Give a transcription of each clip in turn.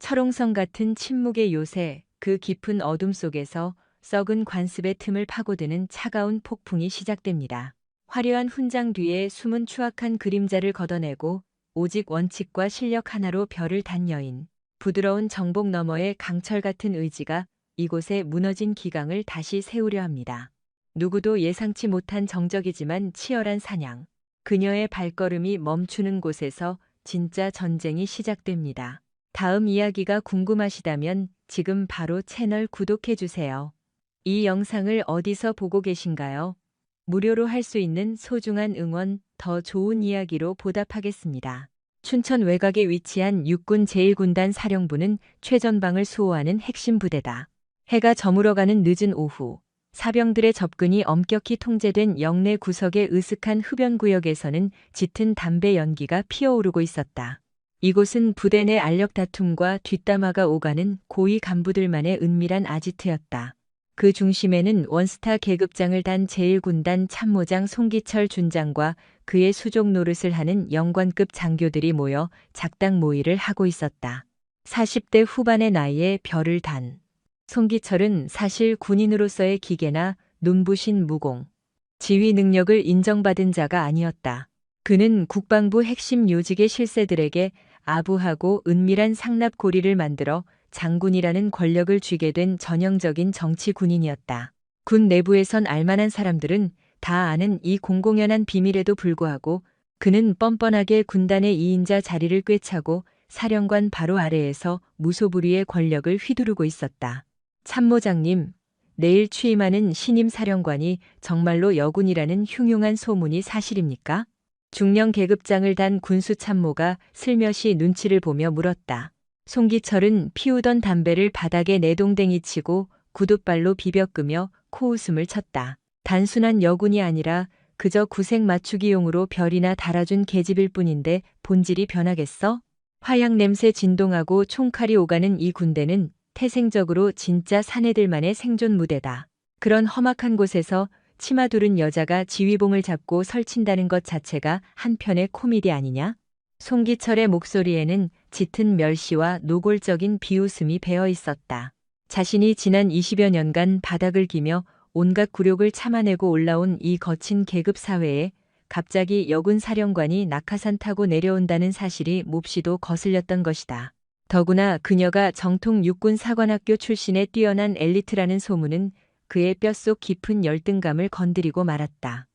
철옹성 같은 침묵의 요새, 그 깊은 어둠 속에서 썩은 관습의 틈을 파고드는 차가운 폭풍이 시작됩니다. 화려한 훈장 뒤에 숨은 추악한 그림자를 걷어내고 오직 원칙과 실력 하나로 별을 단 여인. 부드러운 정복 너머의 강철 같은 의지가 이곳에 무너진 기강을 다시 세우려 합니다. 누구도 예상치 못한 정적이지만 치열한 사냥. 그녀의 발걸음이 멈추는 곳에서 진짜 전쟁이 시작됩니다. 다음 이야기가 궁금하시다면 지금 바로 채널 구독해주세요. 이 영상을 어디서 보고 계신가요? 무료로 할 수 있는 소중한 응원, 더 좋은 이야기로 보답하겠습니다. 춘천 외곽에 위치한 육군 제1군단 사령부는 최전방을 수호하는 핵심 부대다. 해가 저물어가는 늦은 오후, 사병들의 접근이 엄격히 통제된 영내 구석의 으슥한 흡연구역에서는 짙은 담배 연기가 피어오르고 있었다. 이곳은 부대 내 알력 다툼과 뒷담화가 오가는 고위 간부들만의 은밀한 아지트였다. 그 중심에는 원스타 계급장을 단 제1군단 참모장 송기철 준장과 그의 수족 노릇을 하는 영관급 장교들이 모여 작당 모의를 하고 있었다. 40대 후반의 나이에 별을 단 송기철은 사실 군인으로서의 기계나 눈부신 무공, 지휘 능력을 인정받은 자가 아니었다. 그는 국방부 핵심 요직의 실세들에게 아부하고 은밀한 상납고리를 만들어 장군이라는 권력을 쥐게 된 전형적인 정치 군인이었다. 군 내부에선 알만한 사람들은 다 아는 이 공공연한 비밀에도 불구하고 그는 뻔뻔하게 군단의 2인자 자리를 꿰차고 사령관 바로 아래에서 무소불위의 권력을 휘두르고 있었다. 참모장님, 내일 취임하는 신임 사령관이 정말로 여군이라는 흉흉한 소문이 사실입니까? 중령 계급장을 단 군수 참모가 슬며시 눈치를 보며 물었다. 송기철은 피우던 담배를 바닥에 내동댕이 치고 구둣발로 비벼 끄며 코웃음을 쳤다. 단순한 여군이 아니라 그저 구색 맞추기용으로 별이나 달아준 계집일 뿐인데 본질이 변하겠어? 화약 냄새 진동하고 총칼이 오가는 이 군대는 태생적으로 진짜 사내들만의 생존 무대다. 그런 험악한 곳에서 치마 두른 여자가 지휘봉을 잡고 설친다는 것 자체가 한편의 코미디 아니냐? 송기철의 목소리에는 짙은 멸시와 노골적인 비웃음이 배어 있었다. 자신이 지난 20여 년간 바닥을 기며 온갖 굴욕을 참아내고 올라온 이 거친 계급 사회에 갑자기 여군 사령관이 낙하산 타고 내려온다는 사실이 몹시도 거슬렸던 것이다. 더구나 그녀가 정통 육군 사관학교 출신의 뛰어난 엘리트라는 소문은 그의 뼛속 깊은 열등감을 건드리고 말았다.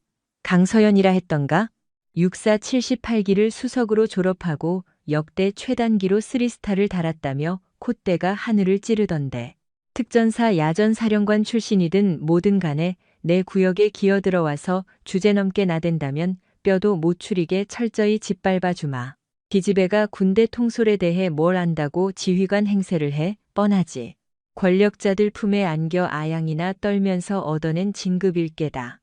강서연이라 했던가? 육사 78기를 수석으로 졸업하고 역대 최단기로 3스타를 달았다며 콧대가 하늘을 찌르던데. 특전사 야전사령관 출신이든 뭐든 간에 내 구역에 기어들어와서 주제넘게 나댄다면 뼈도 못 추리게 철저히 짓밟아 주마. 기집애가 군대 통솔에 대해 뭘 안다고 지휘관 행세를 해? 뻔하지. 권력자들 품에 안겨 아양이나 떨면서 얻어낸 진급일 게다.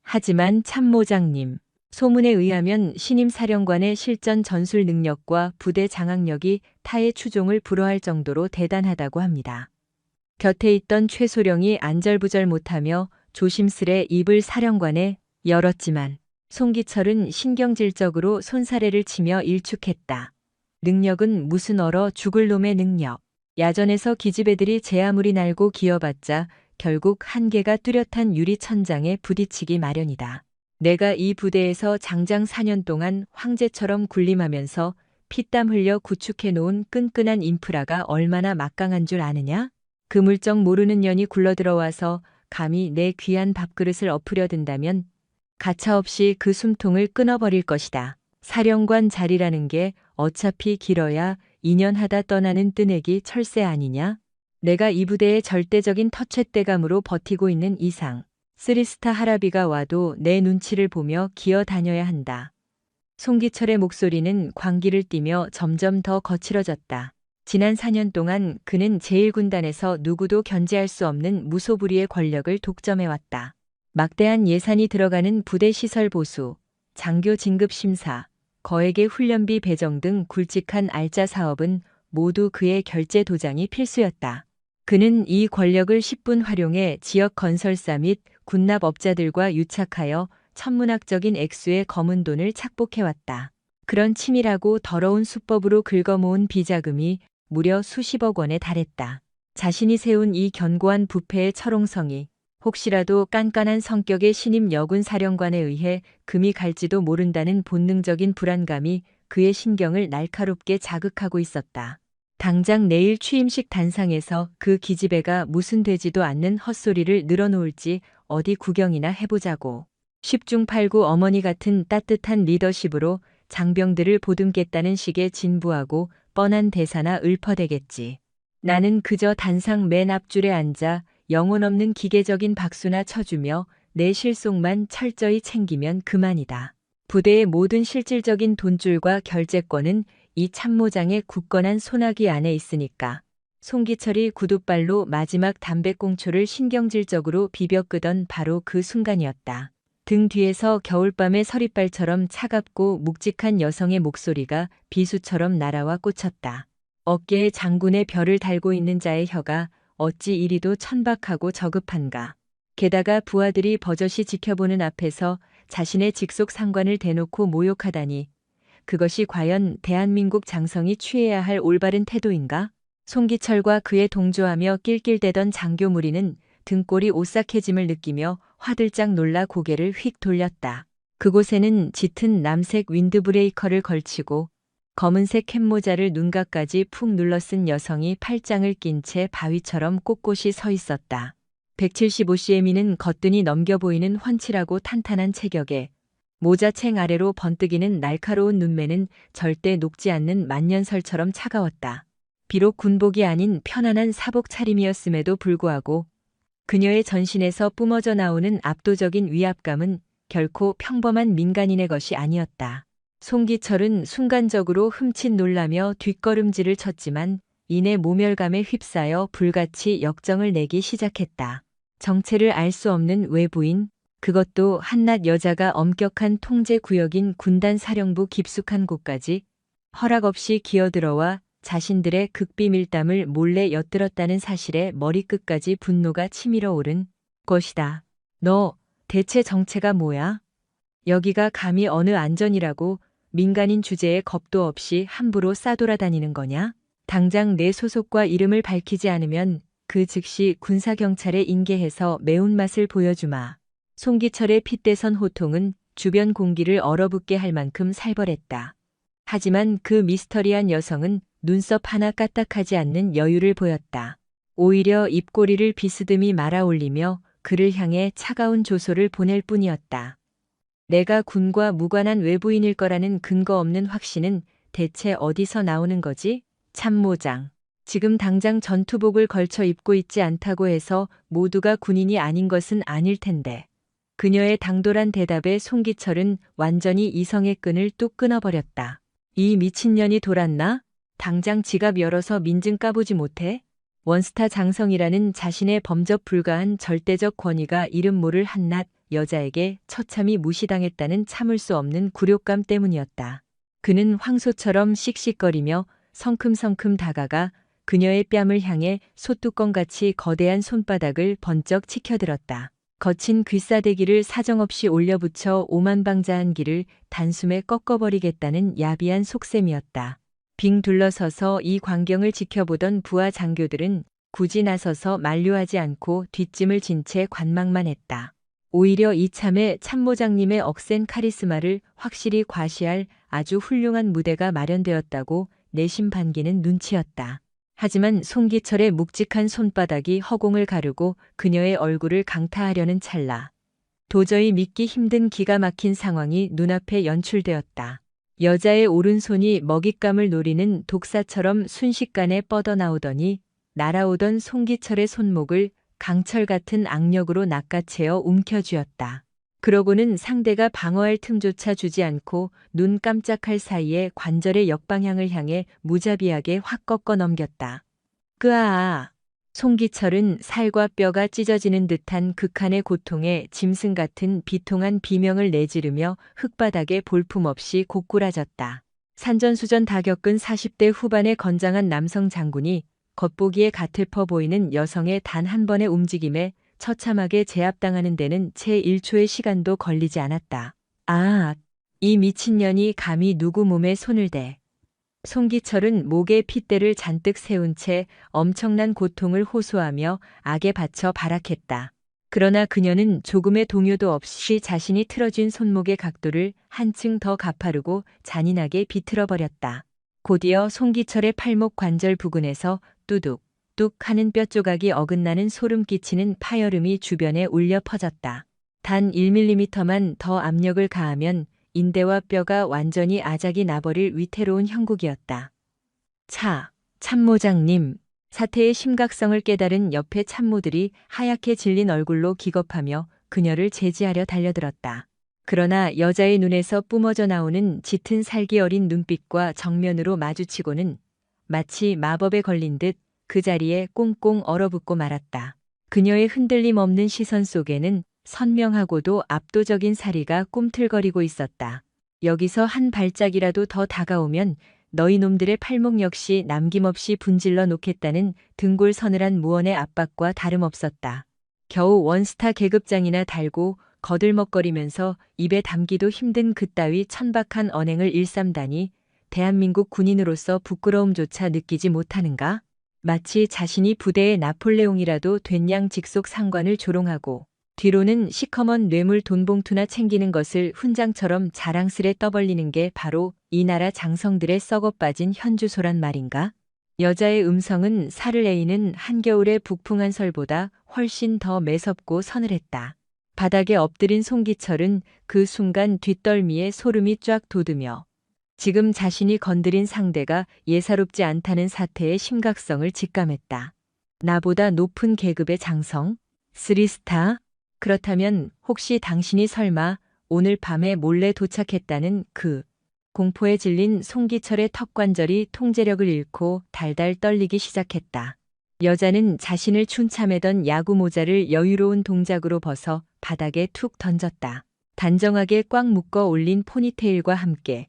하지만 참모장님. 소문에 의하면 신임 사령관의 실전 전술 능력과 부대 장악력이 타의 추종을 불허할 정도로 대단하다고 합니다. 곁에 있던 최소령이 안절부절 못하며 조심스레 입을 사령관에 열었지만 송기철은 신경질적으로 손사래를 치며 일축했다. 능력은 무슨 얼어 죽을 놈의 능력. 야전에서 기집애들이 제 아무리 날고 기어봤자 결국 한계가 뚜렷한 유리천장에 부딪히기 마련이다. 내가 이 부대에서 장장 4년 동안 황제처럼 군림하면서 피땀 흘려 구축해놓은 끈끈한 인프라가 얼마나 막강한 줄 아느냐? 그 물정 모르는 년이 굴러들어와서 감히 내 귀한 밥그릇을 엎으려 든다면 가차없이 그 숨통을 끊어버릴 것이다. 사령관 자리라는 게 어차피 길어야 2년 하다 떠나는 뜨내기 철새 아니냐? 내가 이 부대의 절대적인 터줏대감으로 버티고 있는 이상 3스타 하라비가 와도 내 눈치를 보며 기어 다녀야 한다. 송기철의 목소리는 광기를 띠며 점점 더 거칠어졌다. 지난 4년 동안 그는 제1군단에서 누구도 견제할 수 없는 무소불위의 권력을 독점해왔다. 막대한 예산이 들어가는 부대 시설 보수, 장교 진급 심사, 거액의 훈련비 배정 등 굵직한 알짜 사업은 모두 그의 결제 도장이 필수였다. 그는 이 권력을 10분 활용해 지역 건설사 및 군납업자들과 유착하여 천문학적인 액수의 검은 돈을 착복해왔다. 그런 치밀하고 더러운 수법으로 긁어모은 비자금이 무려 수십억 원에 달했다. 자신이 세운 이 견고한 부패의 철옹성이 혹시라도 깐깐한 성격의 신임 여군 사령관에 의해 금이 갈지도 모른다는 본능적인 불안감이 그의 신경을 날카롭게 자극하고 있었다. 당장 내일 취임식 단상에서 그 기집애가 무슨 되지도 않는 헛소리를 늘어놓을지 어디 구경이나 해보자고. 10중 8구 어머니 같은 따뜻한 리더십으로 장병들을 보듬겠다는 식의 진부하고 뻔한 대사나 읊어대겠지. 나는 그저 단상 맨 앞줄에 앉아 영혼 없는 기계적인 박수나 쳐주며 내 실속만 철저히 챙기면 그만이다. 부대의 모든 실질적인 돈줄과 결재권은 이 참모장의 굳건한 손아귀 안에 있으니까. 송기철이 구둣발로 마지막 담배꽁초를 신경질적으로 비벼 끄던 바로 그 순간이었다. 등 뒤에서 겨울밤의 서리발처럼 차갑고 묵직한 여성의 목소리가 비수처럼 날아와 꽂혔다. 어깨에 장군의 별을 달고 있는 자의 혀가 어찌 이리도 천박하고 저급한가. 게다가 부하들이 버젓이 지켜보는 앞에서 자신의 직속 상관을 대놓고 모욕하다니. 그것이 과연 대한민국 장성이 취해야 할 올바른 태도인가? 송기철과 그에 동조하며 낄낄대던 장교 무리는 등골이 오싹해짐을 느끼며 화들짝 놀라 고개를 휙 돌렸다. 그곳에는 짙은 남색 윈드브레이커를 걸치고 검은색 캡모자를 눈가까지 푹 눌러쓴 여성이 팔짱을 낀 채 바위처럼 꼿꼿이 서 있었다. 175cm는 거뜬히 넘겨 보이는 훤칠하고 탄탄한 체격에 모자챙 아래로 번뜩이는 날카로운 눈매는 절대 녹지 않는 만년설처럼 차가웠다. 비록 군복이 아닌 편안한 사복 차림이었음에도 불구하고 그녀의 전신에서 뿜어져 나오는 압도적인 위압감은 결코 평범한 민간인의 것이 아니었다. 송기철은 순간적으로 흠칫 놀라며 뒷걸음질을 쳤지만 이내 모멸감에 휩싸여 불같이 역정을 내기 시작했다. 정체를 알 수 없는 외부인, 그것도 한낱 여자가 엄격한 통제 구역인 군단 사령부 깊숙한 곳까지 허락 없이 기어들어와 자신들의 극비밀담을 몰래 엿들었다는 사실에 머리끝까지 분노가 치밀어 오른 것이다. 너 대체 정체가 뭐야? 여기가 감히 어느 안전이라고 민간인 주제에 겁도 없이 함부로 싸돌아다니는 거냐? 당장 내 소속과 이름을 밝히지 않으면 그 즉시 군사경찰에 인계해서 매운맛을 보여주마. 송기철의 핏대선 호통은 주변 공기를 얼어붙게 할 만큼 살벌했다. 하지만 그 미스터리한 여성은 눈썹 하나 까딱하지 않는 여유를 보였다. 오히려 입꼬리를 비스듬히 말아 올리며 그를 향해 차가운 조소를 보낼 뿐이었다. 내가 군과 무관한 외부인일 거라는 근거 없는 확신은 대체 어디서 나오는 거지? 참모장. 지금 당장 전투복을 걸쳐 입고 있지 않다고 해서 모두가 군인이 아닌 것은 아닐 텐데. 그녀의 당돌한 대답에 송기철은 완전히 이성의 끈을 뚝 끊어버렸다. 이 미친년이 돌았나? 당장 지갑 열어서 민증 까보지 못해? 원스타 장성이라는 자신의 범접 불가한 절대적 권위가 이름 모를 한낱 여자에게 처참히 무시당했다는 참을 수 없는 굴욕감 때문이었다. 그는 황소처럼 씩씩거리며 성큼성큼 다가가 그녀의 뺨을 향해 소뚜껑같이 거대한 손바닥을 번쩍 치켜들었다. 거친 귀싸대기를 사정없이 올려붙여 오만방자한 기를 단숨에 꺾어버리겠다는 야비한 속셈이었다. 빙 둘러서서 이 광경을 지켜보던 부하 장교들은 굳이 나서서 만류하지 않고 뒷짐을 진 채 관망만 했다. 오히려 이참에 참모장님의 억센 카리스마를 확실히 과시할 아주 훌륭한 무대가 마련되었다고 내심 반기는 눈치였다. 하지만 송기철의 묵직한 손바닥이 허공을 가르고 그녀의 얼굴을 강타하려는 찰나. 도저히 믿기 힘든 기가 막힌 상황이 눈앞에 연출되었다. 여자의 오른손이 먹잇감을 노리는 독사처럼 순식간에 뻗어나오더니 날아오던 송기철의 손목을 강철 같은 악력으로 낚아채어 움켜쥐었다. 그러고는 상대가 방어할 틈조차 주지 않고 눈 깜짝할 사이에 관절의 역방향을 향해 무자비하게 확 꺾어 넘겼다. 끄아아. 송기철은 살과 뼈가 찢어지는 듯한 극한의 고통에 짐승 같은 비통한 비명을 내지르며 흙바닥에 볼품없이 고꾸라졌다. 산전수전 다 겪은 40대 후반의 건장한 남성 장군이 겉보기에 가틀퍼 보이는 여성의 단 한 번의 움직임에 처참하게 제압당하는 데는 채 1초의 시간도 걸리지 않았다. 아, 이 미친년이 감히 누구 몸에 손을 대. 송기철은 목에 핏대를 잔뜩 세운 채 엄청난 고통을 호소하며 악에 받쳐 발악했다. 그러나 그녀는 조금의 동요도 없이 자신이 틀어진 손목의 각도를 한층 더 가파르고 잔인하게 비틀어버렸다. 곧이어 송기철의 팔목 관절 부근에서 뚜둑 뚝 하는 뼈조각이 어긋나는 소름 끼치는 파열음이 주변에 울려 퍼졌다. 단 1mm만 더 압력을 가하면 인대와 뼈가 완전히 아작이 나버릴 위태로운 형국이었다. 참모장님. 사태의 심각성을 깨달은 옆의 참모들이 하얗게 질린 얼굴로 기겁하며 그녀를 제지하려 달려들었다. 그러나 여자의 눈에서 뿜어져 나오는 짙은 살기 어린 눈빛과 정면으로 마주치고는 마치 마법에 걸린 듯 그 자리에 꽁꽁 얼어붙고 말았다. 그녀의 흔들림 없는 시선 속에는 선명하고도 압도적인 사리가 꿈틀거리고 있었다. 여기서 한 발짝이라도 더 다가오면 너희 놈들의 팔목 역시 남김없이 분질러 놓겠다는 등골 서늘한 무언의 압박과 다름없었다. 겨우 원스타 계급장이나 달고 거들먹거리면서 입에 담기도 힘든 그따위 천박한 언행을 일삼다니 대한민국 군인으로서 부끄러움조차 느끼지 못하는가? 마치 자신이 부대의 나폴레옹이라도 된 양 직속 상관을 조롱하고 뒤로는 시커먼 뇌물 돈봉투나 챙기는 것을 훈장처럼 자랑스레 떠벌리는 게 바로 이 나라 장성들의 썩어빠진 현주소란 말인가? 여자의 음성은 살을 에이는 한겨울의 북풍한 설보다 훨씬 더 매섭고 서늘했다. 바닥에 엎드린 송기철은 그 순간 뒷덜미에 소름이 쫙 돋으며 지금 자신이 건드린 상대가 예사롭지 않다는 사태의 심각성을 직감했다. 나보다 높은 계급의 장성? 3스타? 그렇다면 혹시 당신이 설마 오늘 밤에 몰래 도착했다는 그 공포에 질린 송기철의 턱관절이 통제력을 잃고 달달 떨리기 시작했다. 여자는 자신을 춘참해던 야구 모자를 여유로운 동작으로 벗어 바닥에 툭 던졌다. 단정하게 꽉 묶어 올린 포니테일과 함께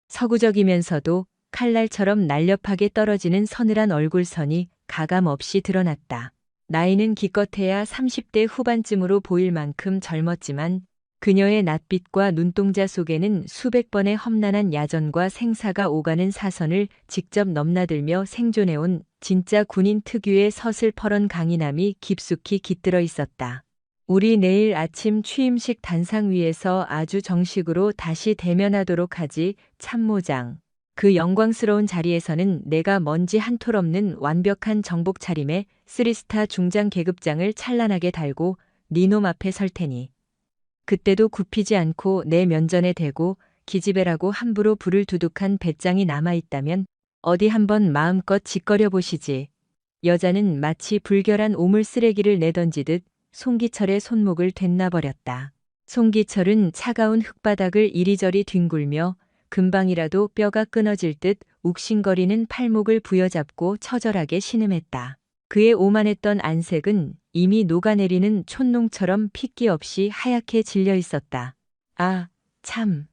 서구적이면서도 칼날처럼 날렵하게 떨어지는 서늘한 얼굴선이 가감없이 드러났다. 나이는 기껏해야 30대 후반쯤으로 보일 만큼 젊었지만 그녀의 낯빛과 눈동자 속에는 수백 번의 험난한 야전과 생사가 오가는 사선을 직접 넘나들며 생존해온 진짜 군인 특유의 서슬퍼런 강인함이 깊숙이 깃들어 있었다. 우리 내일 아침 취임식 단상 위에서 아주 정식으로 다시 대면하도록 하지, 참모장. 그 영광스러운 자리에서는 내가 먼지 한 톨 없는 완벽한 정복 차림에 3스타 중장 계급장을 찬란하게 달고 니놈 앞에 설 테니. 그때도 굽히지 않고 내 면전에 대고 기집애라고 함부로 불을 두둑한 배짱이 남아있다면 어디 한번 마음껏 짓거려 보시지. 여자는 마치 불결한 오물 쓰레기를 내던지듯 송기철의 손목을 됐나버렸다. 송기철은 차가운 흙바닥을 이리저리 뒹굴며 금방이라도 뼈가 끊어질 듯 욱신거리는 팔목을 부여잡고 처절하게 신음했다. 그의 오만했던 안색은 이미 녹아내리는 촛농처럼 핏기 없이 하얗게 질려 있었다. 아, 참.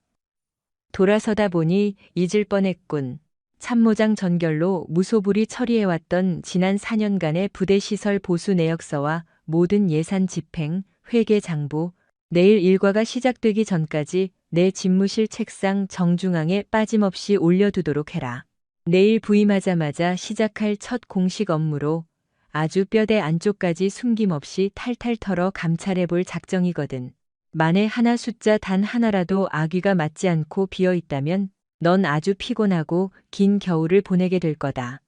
돌아서다 보니 잊을 뻔했군. 참모장 전결로 무소불위 처리해왔던 지난 4년간의 부대시설 보수 내역서와 모든 예산 집행, 회계 장부, 내일 일과가 시작되기 전까지 내 집무실 책상 정중앙에 빠짐없이 올려두도록 해라. 내일 부임하자마자 시작할 첫 공식 업무로 아주 뼈대 안쪽까지 숨김없이 탈탈 털어 감찰해 볼 작정이거든. 만에 하나 숫자 단 하나라도 아귀가 맞지 않고 비어 있다면 넌 아주 피곤하고 긴 겨울을 보내게 될 거다.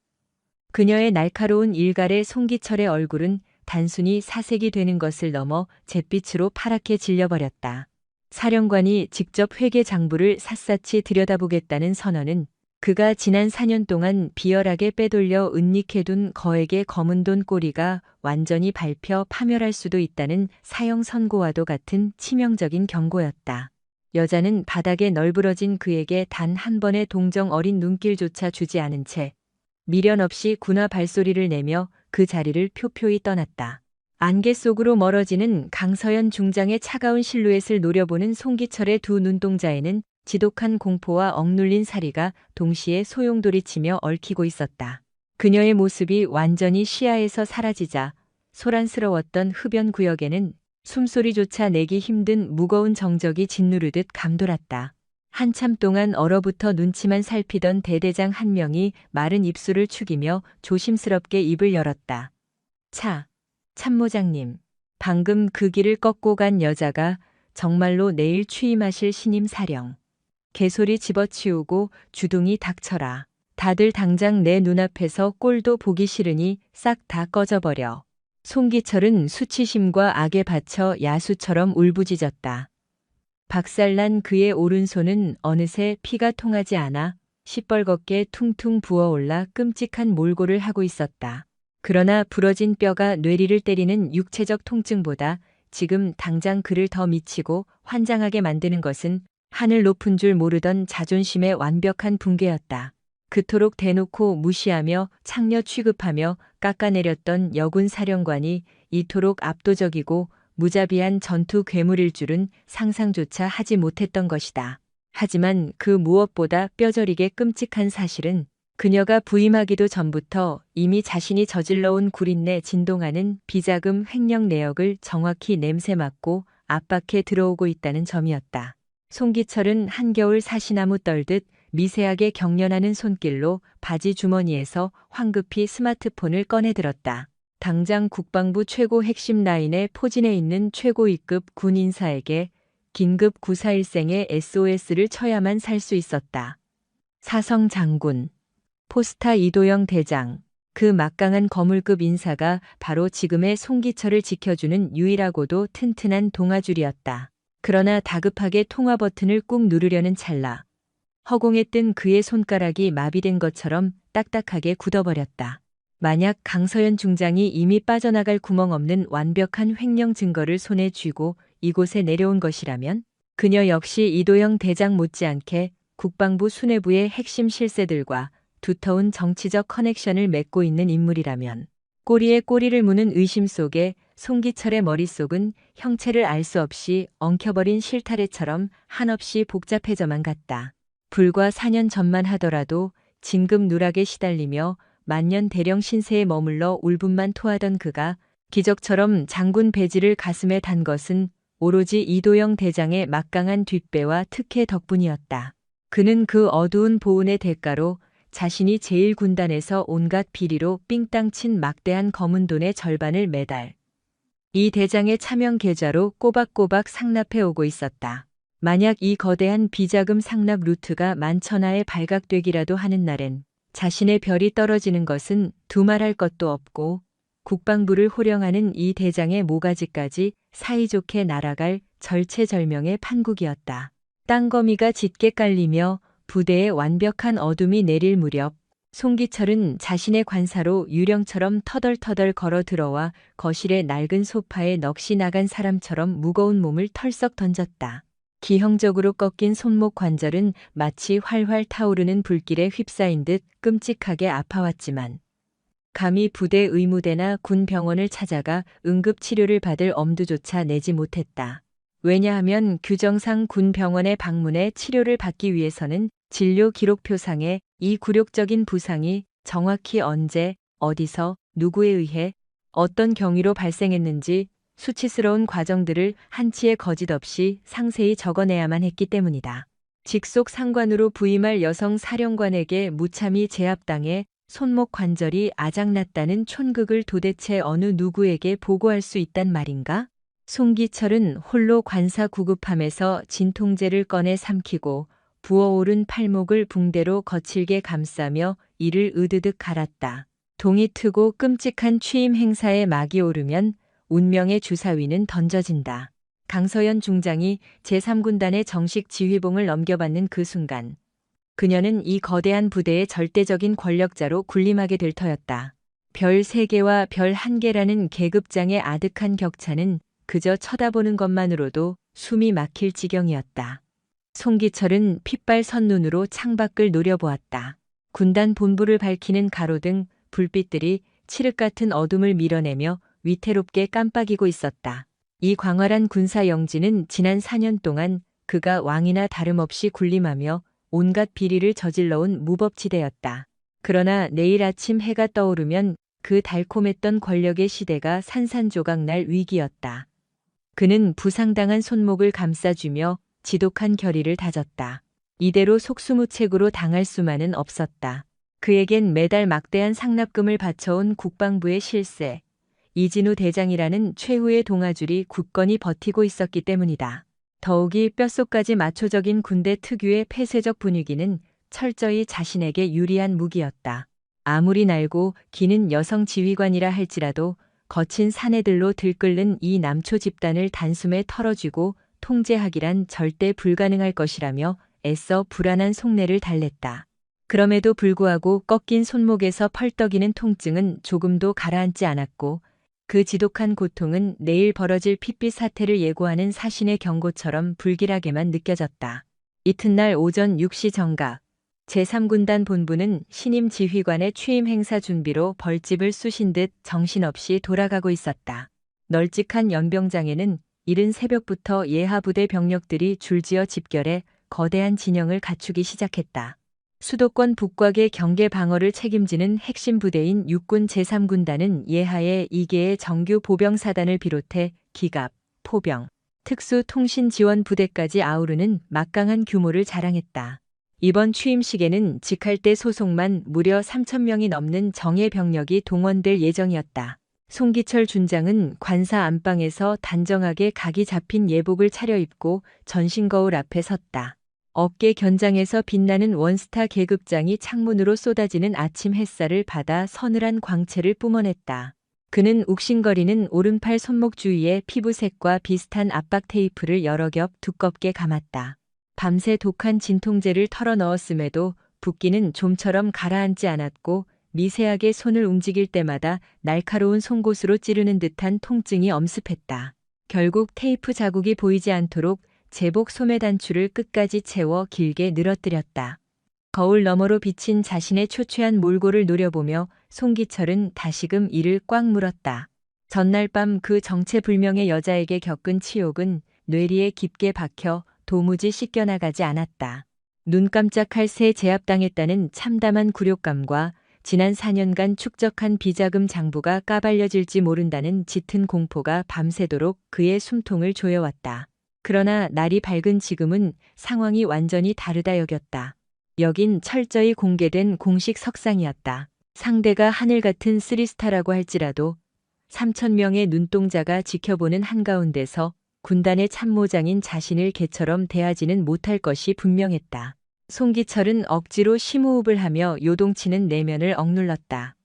그녀의 날카로운 일갈의 송기철의 얼굴은 단순히 사색이 되는 것을 넘어 잿빛으로 파랗게 질려버렸다. 사령관이 직접 회계 장부를 샅샅이 들여다보겠다는 선언은 그가 지난 4년 동안 비열하게 빼돌려 은닉해둔 거액의 검은 돈 꼬리가 완전히 밟혀 파멸할 수도 있다는 사형 선고와도 같은 치명적인 경고였다. 여자는 바닥에 널브러진 그에게 단 한 번의 동정 어린 눈길조차 주지 않은 채 미련 없이 군화 발소리를 내며 그 자리를 표표히 떠났다. 안개 속으로 멀어지는 강서연 중장의 차가운 실루엣을 노려보는 송기철의 두 눈동자에는 지독한 공포와 억눌린 사리가 동시에 소용돌이치며 얽히고 있었다. 그녀의 모습이 완전히 시야에서 사라지자 소란스러웠던 흡연 구역에는 숨소리조차 내기 힘든 무거운 정적이 짓누르듯 감돌았다. 한참 동안 얼어붙어 눈치만 살피던 대대장 한 명이 마른 입술을 축이며 조심스럽게 입을 열었다. 참모장님. 방금 그 길을 꺾고 간 여자가 정말로 내일 취임하실 신임 사령. 개소리 집어치우고 주둥이 닥쳐라. 다들 당장 내 눈앞에서 꼴도 보기 싫으니 싹 다 꺼져버려. 송기철은 수치심과 악에 받쳐 야수처럼 울부짖었다. 박살난 그의 오른손은 어느새 피가 통하지 않아 시뻘겋게 퉁퉁 부어올라 끔찍한 몰골을 하고 있었다. 그러나 부러진 뼈가 뇌리를 때리는 육체적 통증보다 지금 당장 그를 더 미치고 환장하게 만드는 것은 하늘 높은 줄 모르던 자존심의 완벽한 붕괴였다. 그토록 대놓고 무시하며 창녀 취급하며 깎아내렸던 여군 사령관이 이토록 압도적이고 무자비한 전투 괴물일 줄은 상상조차 하지 못했던 것이다. 하지만 그 무엇보다 뼈저리게 끔찍한 사실은 그녀가 부임하기도 전부터 이미 자신이 저질러온 구린내 진동하는 비자금 횡령 내역을 정확히 냄새맡고 압박해 들어오고 있다는 점이었다. 송기철은 한겨울 사시나무 떨듯 미세하게 경련하는 손길로 바지 주머니에서 황급히 스마트폰을 꺼내들었다. 당장 국방부 최고 핵심 라인에 포진해 있는 최고위급 군 인사에게 긴급 구사일생의 SOS를 쳐야만 살 수 있었다. 사성 장군, 포스타 이도영 대장, 그 막강한 거물급 인사가 바로 지금의 송기철을 지켜주는 유일하고도 튼튼한 동아줄이었다. 그러나 다급하게 통화 버튼을 꾹 누르려는 찰나 허공에 뜬 그의 손가락이 마비된 것처럼 딱딱하게 굳어버렸다. 만약 강서연 중장이 이미 빠져나갈 구멍 없는 완벽한 횡령 증거를 손에 쥐고 이곳에 내려온 것이라면 그녀 역시 이도영 대장 못지않게 국방부 수뇌부의 핵심 실세들과 두터운 정치적 커넥션을 맺고 있는 인물이라면 꼬리에 꼬리를 무는 의심 속에 송기철의 머릿속은 형체를 알 수 없이 엉켜버린 실타래처럼 한없이 복잡해져만 갔다. 불과 4년 전만 하더라도 진급 누락에 시달리며 만년 대령 신세에 머물러 울분만 토하던 그가 기적처럼 장군 배지를 가슴에 단 것은 오로지 이도영 대장의 막강한 뒷배와 특혜 덕분이었다. 그는 그 어두운 보은의 대가로 자신이 제1군단에서 온갖 비리로 삥땅 친 막대한 검은 돈의 절반을 매달 이 대장의 차명 계좌로 꼬박꼬박 상납해 오고 있었다. 만약 이 거대한 비자금 상납 루트가 만천하에 발각되기라도 하는 날엔 자신의 별이 떨어지는 것은 두말할 것도 없고 국방부를 호령하는 이 대장의 모가지까지 사이좋게 날아갈 절체절명의 판국이었다. 땅거미가 짙게 깔리며 부대에 완벽한 어둠이 내릴 무렵 송기철은 자신의 관사로 유령처럼 터덜터덜 걸어 들어와 거실의 낡은 소파에 넋이 나간 사람처럼 무거운 몸을 털썩 던졌다. 기형적으로 꺾인 손목 관절은 마치 활활 타오르는 불길에 휩싸인 듯 끔찍하게 아파왔지만 감히 부대 의무대나 군 병원을 찾아가 응급치료를 받을 엄두조차 내지 못했다. 왜냐하면 규정상 군 병원에 방문해 치료를 받기 위해서는 진료 기록표상에 이 굴욕적인 부상이 정확히 언제, 어디서, 누구에 의해, 어떤 경위로 발생했는지 수치스러운 과정들을 한치의 거짓 없이 상세히 적어내야만 했기 때문이다. 직속 상관으로 부임할 여성 사령관에게 무참히 제압당해 손목 관절이 아작났다는 촌극을 도대체 어느 누구에게 보고할 수 있단 말인가? 송기철은 홀로 관사 구급함에서 진통제를 꺼내 삼키고 부어오른 팔목을 붕대로 거칠게 감싸며 이를 으드득 갈았다. 동이 트고 끔찍한 취임 행사에 막이 오르면 운명의 주사위는 던져진다. 강서연 중장이 제3군단의 정식 지휘봉을 넘겨받는 그 순간 그녀는 이 거대한 부대의 절대적인 권력자로 군림하게 될 터였다. 별 3개와 별 1개라는 계급장의 아득한 격차는 그저 쳐다보는 것만으로도 숨이 막힐 지경이었다. 송기철은 핏발 선눈으로 창밖을 노려보았다. 군단 본부를 밝히는 가로등, 불빛들이 칠흑 같은 어둠을 밀어내며 위태롭게 깜빡이고 있었다. 이 광활한 군사 영지는 지난 4년 동안 그가 왕이나 다름없이 군림하며 온갖 비리를 저질러온 무법지대였다. 그러나 내일 아침 해가 떠오르면 그 달콤했던 권력의 시대가 산산조각 날 위기였다. 그는 부상당한 손목을 감싸주며 지독한 결의를 다졌다. 이대로 속수무책으로 당할 수만은 없었다. 그에겐 매달 막대한 상납금을 바쳐온 국방부의 실세, 이진우 대장이라는 최후의 동아줄이 굳건히 버티고 있었기 때문이다. 더욱이 뼛속까지 마초적인 군대 특유의 폐쇄적 분위기는 철저히 자신에게 유리한 무기였다. 아무리 날고 기는 여성 지휘관이라 할지라도 거친 사내들로 들끓는 이 남초 집단을 단숨에 털어쥐고 통제하기란 절대 불가능할 것이라며 애써 불안한 속내를 달랬다. 그럼에도 불구하고 꺾인 손목에서 펄떡이는 통증은 조금도 가라앉지 않았고 그 지독한 고통은 내일 벌어질 핏빛 사태를 예고하는 사신의 경고처럼 불길하게만 느껴졌다. 이튿날 오전 6시 정각, 제3군단 본부는 신임 지휘관의 취임 행사 준비로 벌집을 쑤신 듯 정신없이 돌아가고 있었다. 널찍한 연병장에는 이른 새벽부터 예하부대 병력들이 줄지어 집결해 거대한 진영을 갖추기 시작했다. 수도권 북곽의 경계 방어를 책임지는 핵심 부대인 육군 제3군단은 예하에 2개의 정규 보병사단을 비롯해 기갑, 포병, 특수통신지원부대까지 아우르는 막강한 규모를 자랑했다. 이번 취임식에는 직할대 소속만 무려 3,000명이 넘는 정예 병력이 동원될 예정이었다. 송기철 준장은 관사 안방에서 단정하게 각이 잡힌 예복을 차려입고 전신거울 앞에 섰다. 어깨 견장에서 빛나는 원스타 계급장이 창문으로 쏟아지는 아침 햇살을 받아 서늘한 광채를 뿜어냈다. 그는 욱신거리는 오른팔 손목 주위에 피부색과 비슷한 압박 테이프를 여러 겹 두껍게 감았다. 밤새 독한 진통제를 털어 넣었음에도 붓기는 좀처럼 가라앉지 않았고 미세하게 손을 움직일 때마다 날카로운 송곳으로 찌르는 듯한 통증이 엄습했다. 결국 테이프 자국이 보이지 않도록 제복 소매 단추를 끝까지 채워 길게 늘어뜨렸다. 거울 너머로 비친 자신의 초췌한 몰골을 노려보며 송기철은 다시금 이를 꽉 물었다. 전날 밤 그 정체불명의 여자에게 겪은 치욕은 뇌리에 깊게 박혀 도무지 씻겨나가지 않았다. 눈 깜짝할 새 제압당했다는 참담한 굴욕감과 지난 4년간 축적한 비자금 장부가 까발려질지 모른다는 짙은 공포가 밤새도록 그의 숨통을 조여왔다. 그러나 날이 밝은 지금은 상황이 완전히 다르다 여겼다. 여긴 철저히 공개된 공식 석상이었다. 상대가 하늘 같은 쓰리스타라고 할지라도 3,000명의 눈동자가 지켜보는 한가운데서 군단의 참모장인 자신을 개처럼 대하지는 못할 것이 분명했다. 송기철은 억지로 심호흡을 하며 요동치는 내면을 억눌렀다.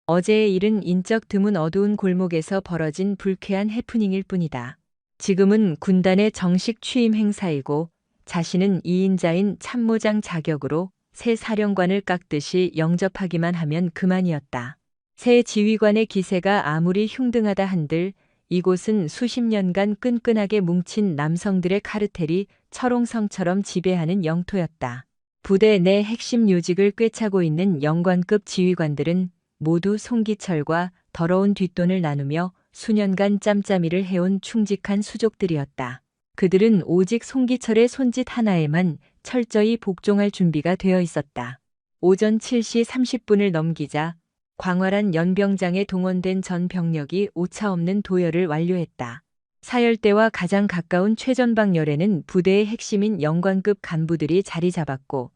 어제의 일은 인적 드문 어두운 골목에서 벌어진 불쾌한 해프닝일 뿐이다. 지금은 군단의 정식 취임 행사이고 자신은 2인자인 참모장 자격으로 새 사령관을 깎듯이 영접하기만 하면 그만이었다. 새 지휘관의 기세가 아무리 흉등하다 한들 이곳은 수십 년간 끈끈하게 뭉친 남성들의 카르텔이 철옹성처럼 지배하는 영토였다. 부대 내 핵심 요직을 꿰차고 있는 영관급 지휘관들은 모두 송기철과 더러운 뒷돈을 나누며 수년간 짬짬이를 해온 충직한 수족들이었다. 그들은 오직 송기철의 손짓 하나에만 철저히 복종할 준비가 되어 있었다. 오전 7시 30분을 넘기자 광활한 연병장에 동원된 전 병력이 오차없는 도열을 완료했다. 사열대와 가장 가까운 최전방열에는 부대의 핵심인 영관급 간부들이 자리 잡았고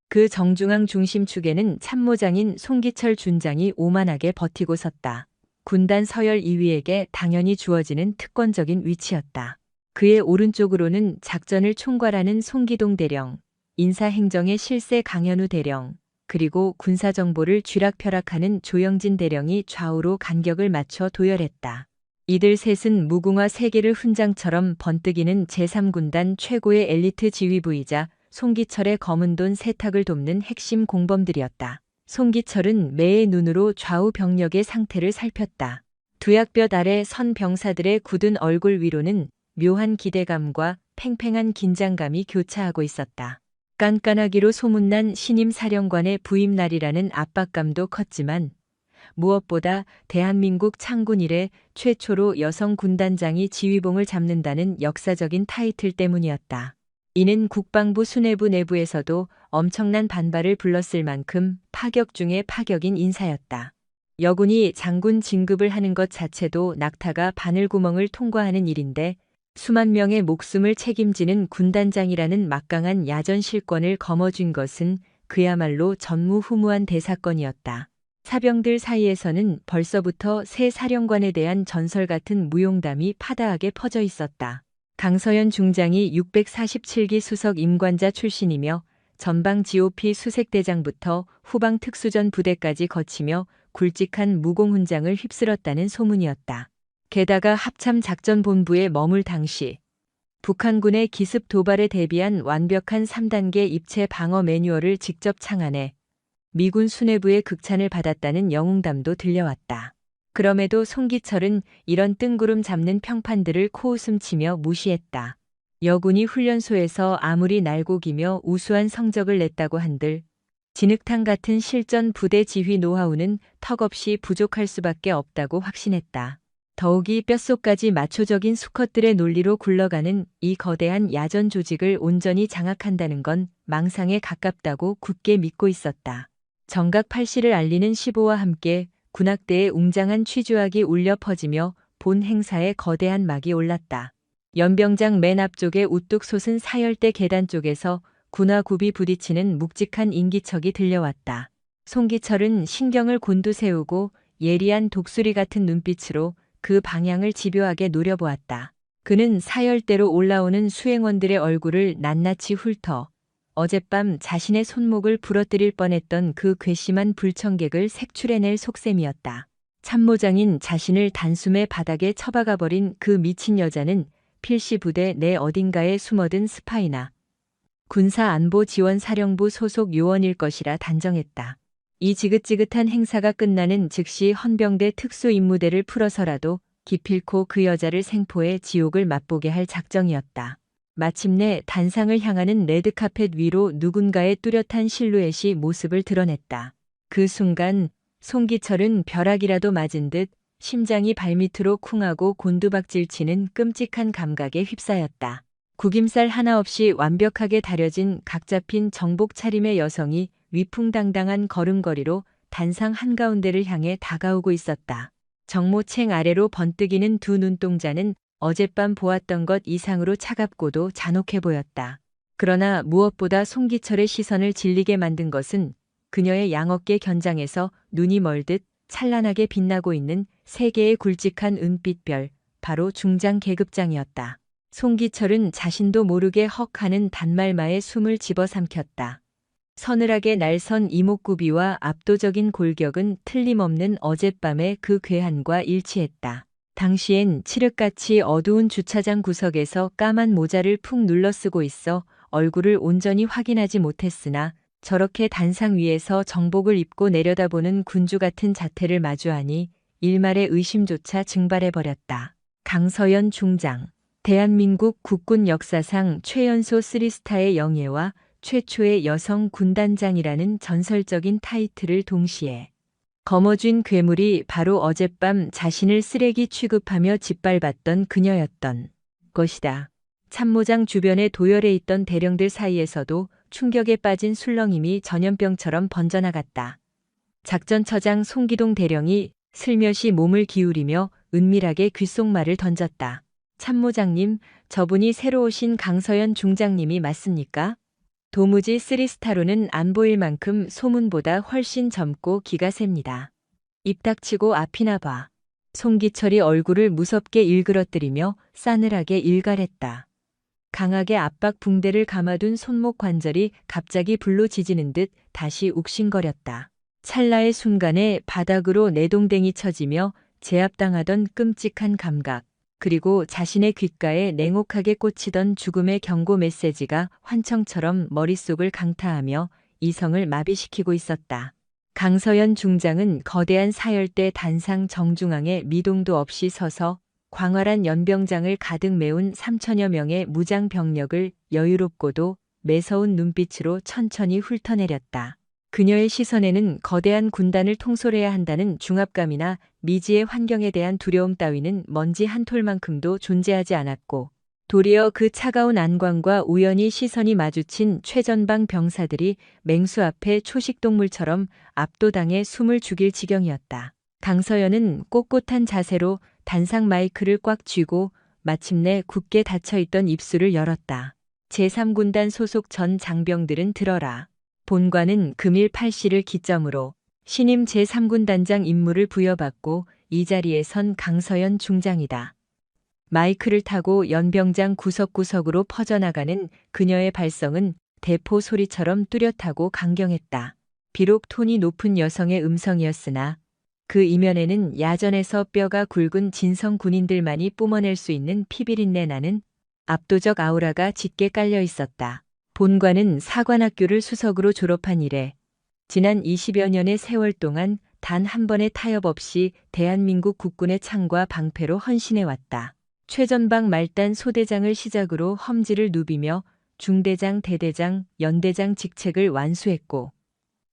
그 정중앙 중심축에는 참모장인 송기철 준장이 오만하게 버티고 섰다. 군단 서열 2위에게 당연히 주어지는 특권적인 위치였다. 그의 오른쪽으로는 작전을 총괄하는 송기동 대령, 인사행정의 실세 강현우 대령, 그리고 군사정보를 쥐락펴락하는 조영진 대령이 좌우로 간격을 맞춰 도열했다. 이들 셋은 무궁화 세계를 훈장처럼 번뜩이는 제3군단 최고의 엘리트 지휘부이자 송기철의 검은 돈 세탁을 돕는 핵심 공범들이었다. 송기철은 매의 눈으로 좌우 병력의 상태를 살폈다. 두약볕 아래 선 병사들의 굳은 얼굴 위로는 묘한 기대감과 팽팽한 긴장감이 교차하고 있었다. 깐깐하기로 소문난 신임 사령관의 부임 날이라는 압박감도 컸지만 무엇보다 대한민국 창군 이래 최초로 여성 군단장이 지휘봉을 잡는다는 역사적인 타이틀 때문이었다. 이는 국방부 수뇌부 내부에서도 엄청난 반발을 불렀을 만큼 파격 중의 파격인 인사였다. 여군이 장군 진급을 하는 것 자체도 낙타가 바늘구멍을 통과하는 일인데 수만 명의 목숨을 책임지는 군단장이라는 막강한 야전 실권을 거머쥔 것은 그야말로 전무후무한 대사건이었다. 사병들 사이에서는 벌써부터 새 사령관에 대한 전설 같은 무용담이 파다하게 퍼져 있었다. 강서현 중장이 647기 수석 임관자 출신이며 전방 GOP 수색대장부터 후방 특수전 부대까지 거치며 굵직한 무공훈장을 휩쓸었다는 소문이었다. 게다가 합참작전본부에 머물 당시 북한군의 기습 도발에 대비한 완벽한 3단계 입체 방어 매뉴얼을 직접 창안해 미군 수뇌부의 극찬을 받았다는 영웅담도 들려왔다. 그럼에도 송기철은 이런 뜬구름 잡는 평판들을 코웃음치며 무시했다. 여군이 훈련소에서 아무리 날고기며 우수한 성적을 냈다고 한들 진흙탕 같은 실전 부대 지휘 노하우는 턱없이 부족할 수밖에 없다고 확신했다. 더욱이 뼛속까지 마초적인 수컷들의 논리로 굴러가는 이 거대한 야전 조직을 온전히 장악한다는 건 망상에 가깝다고 굳게 믿고 있었다. 정각 팔씨를 알리는 시보와 함께 군악대의 웅장한 취조악이 울려 퍼지며 본 행사에 거대한 막이 올랐다. 연병장 맨 앞쪽에 우뚝 솟은 사열대 계단 쪽에서 군화 굽이 부딪히는 묵직한 인기척이 들려왔다. 송기철은 신경을 곤두세우고 예리한 독수리 같은 눈빛으로 그 방향을 집요하게 노려보았다. 그는 사열대로 올라오는 수행원들의 얼굴을 낱낱이 훑어 어젯밤 자신의 손목을 부러뜨릴 뻔했던 그 괘씸한 불청객을 색출해낼 속셈이었다. 참모장인 자신을 단숨에 바닥에 처박아버린 그 미친 여자는 필시 부대 내 어딘가에 숨어든 스파이나 군사안보지원사령부 소속 요원일 것이라 단정했다. 이 지긋지긋한 행사가 끝나는 즉시 헌병대 특수임무대를 풀어서라도 기필코 그 여자를 생포해 지옥을 맛보게 할 작정이었다. 마침내 단상을 향하는 레드카펫 위로 누군가의 뚜렷한 실루엣이 모습을 드러냈다. 그 순간 송기철은 벼락이라도 맞은 듯 심장이 발밑으로 쿵하고 곤두박질치는 끔찍한 감각에 휩싸였다. 구김살 하나 없이 완벽하게 다려진 각 잡힌 정복 차림의 여성이 위풍당당한 걸음걸이로 단상 한가운데를 향해 다가오고 있었다. 정모챙 아래로 번뜩이는 두 눈동자는 어젯밤 보았던 것 이상으로 차갑고도 잔혹해 보였다. 그러나 무엇보다 송기철의 시선을 질리게 만든 것은 그녀의 양어깨 견장에서 눈이 멀듯 찬란하게 빛나고 있는 세 개의 굵직한 은빛별, 바로 중장 계급장이었다. 송기철은 자신도 모르게 헉 하는 단말마에 숨을 집어삼켰다. 서늘하게 날선 이목구비와 압도적인 골격은 틀림없는 어젯밤의 그 괴한과 일치했다. 당시엔 칠흑같이 어두운 주차장 구석에서 까만 모자를 푹 눌러 쓰고 있어 얼굴을 온전히 확인하지 못했으나 저렇게 단상 위에서 정복을 입고 내려다보는 군주 같은 자태를 마주하니 일말의 의심조차 증발해버렸다. 강서현 중장. 대한민국 국군 역사상 최연소 3스타의 영예와 최초의 여성 군단장이라는 전설적인 타이틀을 동시에 거머쥔 괴물이 바로 어젯밤 자신을 쓰레기 취급하며 짓밟았던 그녀였던 것이다. 참모장 주변에 도열해 있던 대령들 사이에서도 충격에 빠진 술렁임이 전염병처럼 번져나갔다. 작전처장 송기동 대령이 슬며시 몸을 기울이며 은밀하게 귓속말을 던졌다. 참모장님, 저분이 새로 오신 강서현 중장님이 맞습니까? 도무지 3스타로는 안 보일 만큼 소문보다 훨씬 젊고 기가 셉니다. 입 닥치고 앞이나 봐. 송기철이 얼굴을 무섭게 일그러뜨리며 싸늘하게 일갈했다. 강하게 압박 붕대를 감아둔 손목 관절이 갑자기 불로 지지는 듯 다시 욱신거렸다. 찰나의 순간에 바닥으로 내동댕이 쳐지며 제압당하던 끔찍한 감각, 그리고 자신의 귓가에 냉혹하게 꽂히던 죽음의 경고 메시지가 환청처럼 머릿속을 강타하며 이성을 마비시키고 있었다. 강서현 중장은 거대한 사열대 단상 정중앙에 미동도 없이 서서 광활한 연병장을 가득 메운 3천여 명의 무장 병력을 여유롭고도 매서운 눈빛으로 천천히 훑어내렸다. 그녀의 시선에는 거대한 군단을 통솔해야 한다는 중압감이나 미지의 환경에 대한 두려움 따위는 먼지 한 톨만큼도 존재하지 않았고, 도리어 그 차가운 안광과 우연히 시선이 마주친 최전방 병사들이 맹수 앞에 초식동물처럼 압도당해 숨을 죽일 지경이었다. 강서연은 꼿꼿한 자세로 단상 마이크를 꽉 쥐고 마침내 굳게 닫혀있던 입술을 열었다. 제3군단 소속 전 장병들은 들어라. 본관은 금일 8시를 기점으로 신임 제3군단장 임무를 부여받고 이 자리에 선 강서연 중장이다. 마이크를 타고 연병장 구석구석으로 퍼져나가는 그녀의 발성은 대포 소리처럼 뚜렷하고 강경했다. 비록 톤이 높은 여성의 음성이었으나 그 이면에는 야전에서 뼈가 굵은 진성 군인들만이 뿜어낼 수 있는 피비린내 나는 압도적 아우라가 짙게 깔려 있었다. 본관은 사관학교를 수석으로 졸업한 이래 지난 20여 년의 세월 동안 단 한 번의 타협 없이 대한민국 국군의 창과 방패로 헌신해왔다. 최전방 말단 소대장을 시작으로 험지를 누비며 중대장, 대대장, 연대장 직책을 완수했고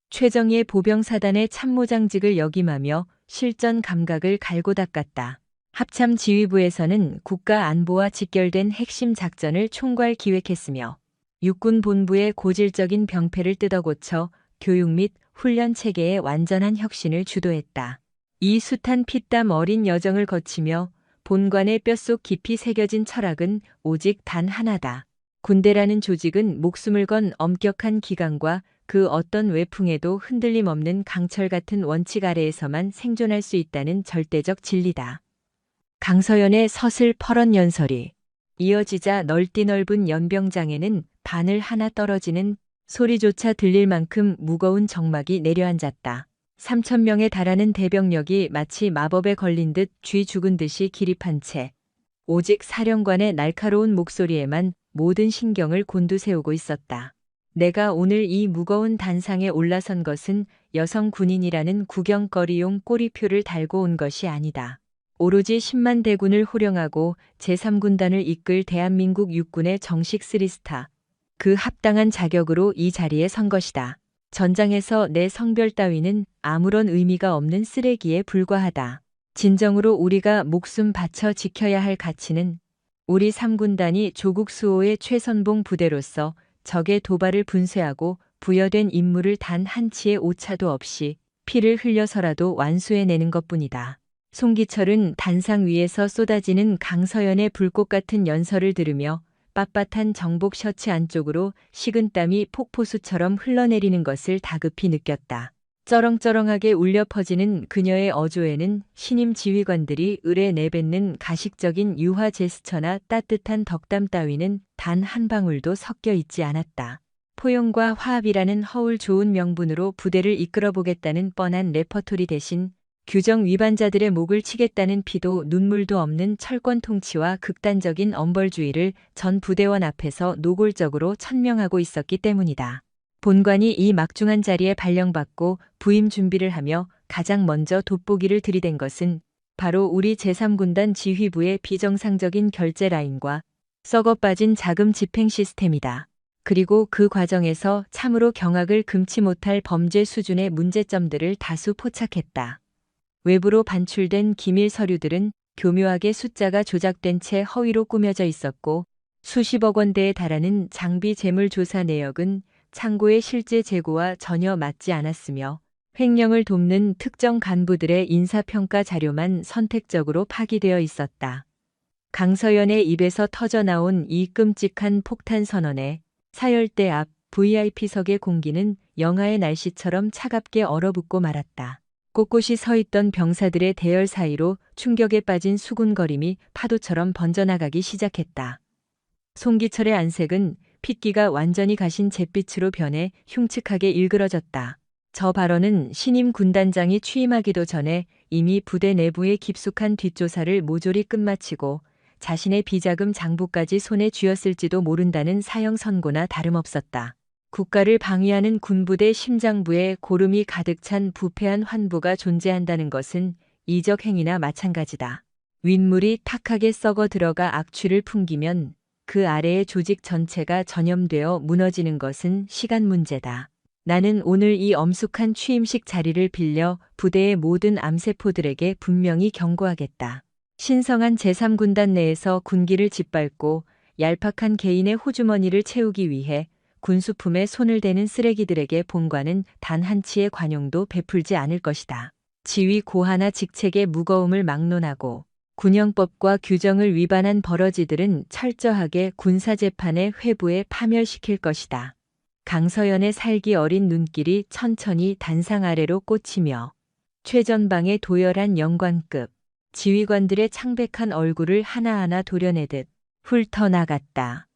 최정예 보병사단의 참모장직을 역임하며 실전 감각을 갈고 닦았다. 합참 지휘부에서는 국가 안보와 직결된 핵심 작전을 총괄 기획했으며 육군 본부의 고질적인 병폐를 뜯어고쳐 교육 및 훈련 체계의 완전한 혁신을 주도했다. 이 숱한 피땀 어린 여정을 거치며 본관의 뼛속 깊이 새겨진 철학은 오직 단 하나다. 군대라는 조직은 목숨을 건 엄격한 기강과 그 어떤 외풍에도 흔들림 없는 강철 같은 원칙 아래에서만 생존할 수 있다는 절대적 진리다. 강서연의 서슬퍼런 연설이 이어지자 넓디 넓은 연병장에는 바늘 하나 떨어지는 소리조차 들릴 만큼 무거운 정막이 내려앉았다. 3,000명에 달하는 대병력이 마치 마법에 걸린 듯 쥐 죽은 듯이 기립한 채 오직 사령관의 날카로운 목소리에만 모든 신경을 곤두세우고 있었다. 내가 오늘 이 무거운 단상에 올라선 것은 여성 군인이라는 구경거리용 꼬리표를 달고 온 것이 아니다. 오로지 10만 대군을 호령하고 제3군단을 이끌 대한민국 육군의 정식 3스타, 그 합당한 자격으로 이 자리에 선 것이다. 전장에서 내 성별 따위는 아무런 의미가 없는 쓰레기에 불과하다. 진정으로 우리가 목숨 바쳐 지켜야 할 가치는 우리 3군단이 조국 수호의 최선봉 부대로서 적의 도발을 분쇄하고 부여된 임무를 단 한치의 오차도 없이 피를 흘려서라도 완수해내는 것뿐이다. 송기철은 단상 위에서 쏟아지는 강서연의 불꽃 같은 연설을 들으며 빳빳한 정복 셔츠 안쪽으로 식은땀이 폭포수처럼 흘러내리는 것을 다급히 느꼈다. 쩌렁쩌렁하게 울려 퍼지는 그녀의 어조에는 신임 지휘관들이 을에 내뱉는 가식적인 유화 제스처나 따뜻한 덕담 따위는 단 한 방울도 섞여 있지 않았다. 포용과 화합이라는 허울 좋은 명분으로 부대를 이끌어보겠다는 뻔한 레퍼토리 대신 규정 위반자들의 목을 치겠다는 피도 눈물도 없는 철권 통치와 극단적인 엄벌주의를 전 부대원 앞에서 노골적으로 천명하고 있었기 때문이다. 본관이 이 막중한 자리에 발령받고 부임 준비를 하며 가장 먼저 돋보기를 들이댄 것은 바로 우리 제3군단 지휘부의 비정상적인 결제 라인과 썩어 빠진 자금 집행 시스템이다. 그리고 그 과정에서 참으로 경악을 금치 못할 범죄 수준의 문제점들을 다수 포착했다. 외부로 반출된 기밀 서류들은 교묘하게 숫자가 조작된 채 허위로 꾸며져 있었고 수십억 원대에 달하는 장비 재물 조사 내역은 창고의 실제 재고와 전혀 맞지 않았으며 횡령을 돕는 특정 간부들의 인사평가 자료만 선택적으로 파기되어 있었다. 강서연의 입에서 터져나온 이 끔찍한 폭탄 선언에 사열대 앞 VIP석의 공기는 영하의 날씨처럼 차갑게 얼어붙고 말았다. 꼿꼿이 서 있던 병사들의 대열 사이로 충격에 빠진 수군거림이 파도처럼 번져나가기 시작했다. 송기철의 안색은 핏기가 완전히 가신 잿빛으로 변해 흉측하게 일그러졌다. 저 발언은 신임 군단장이 취임하기도 전에 이미 부대 내부의 깊숙한 뒷조사를 모조리 끝마치고 자신의 비자금 장부까지 손에 쥐었을지도 모른다는 사형 선고나 다름없었다. 국가를 방위하는 군부대 심장부에 고름이 가득 찬 부패한 환부가 존재한다는 것은 이적 행위나 마찬가지다. 윗물이 탁하게 썩어 들어가 악취를 풍기면 그 아래의 조직 전체가 전염되어 무너지는 것은 시간 문제다. 나는 오늘 이 엄숙한 취임식 자리를 빌려 부대의 모든 암세포들에게 분명히 경고하겠다. 신성한 제3군단 내에서 군기를 짓밟고 얄팍한 개인의 호주머니를 채우기 위해 군수품에 손을 대는 쓰레기들에게 본관은 단 한치의 관용도 베풀지 않을 것이다. 지위 고하나 직책의 무거움을 막론하고 군영법과 규정을 위반한 버러지들은 철저하게 군사재판의 회부에 파멸시킬 것이다. 강서연의 살기 어린 눈길이 천천히 단상 아래로 꽂히며 최전방의 도열한 영관급 지휘관들의 창백한 얼굴을 하나하나 도려내듯 훑어나갔다.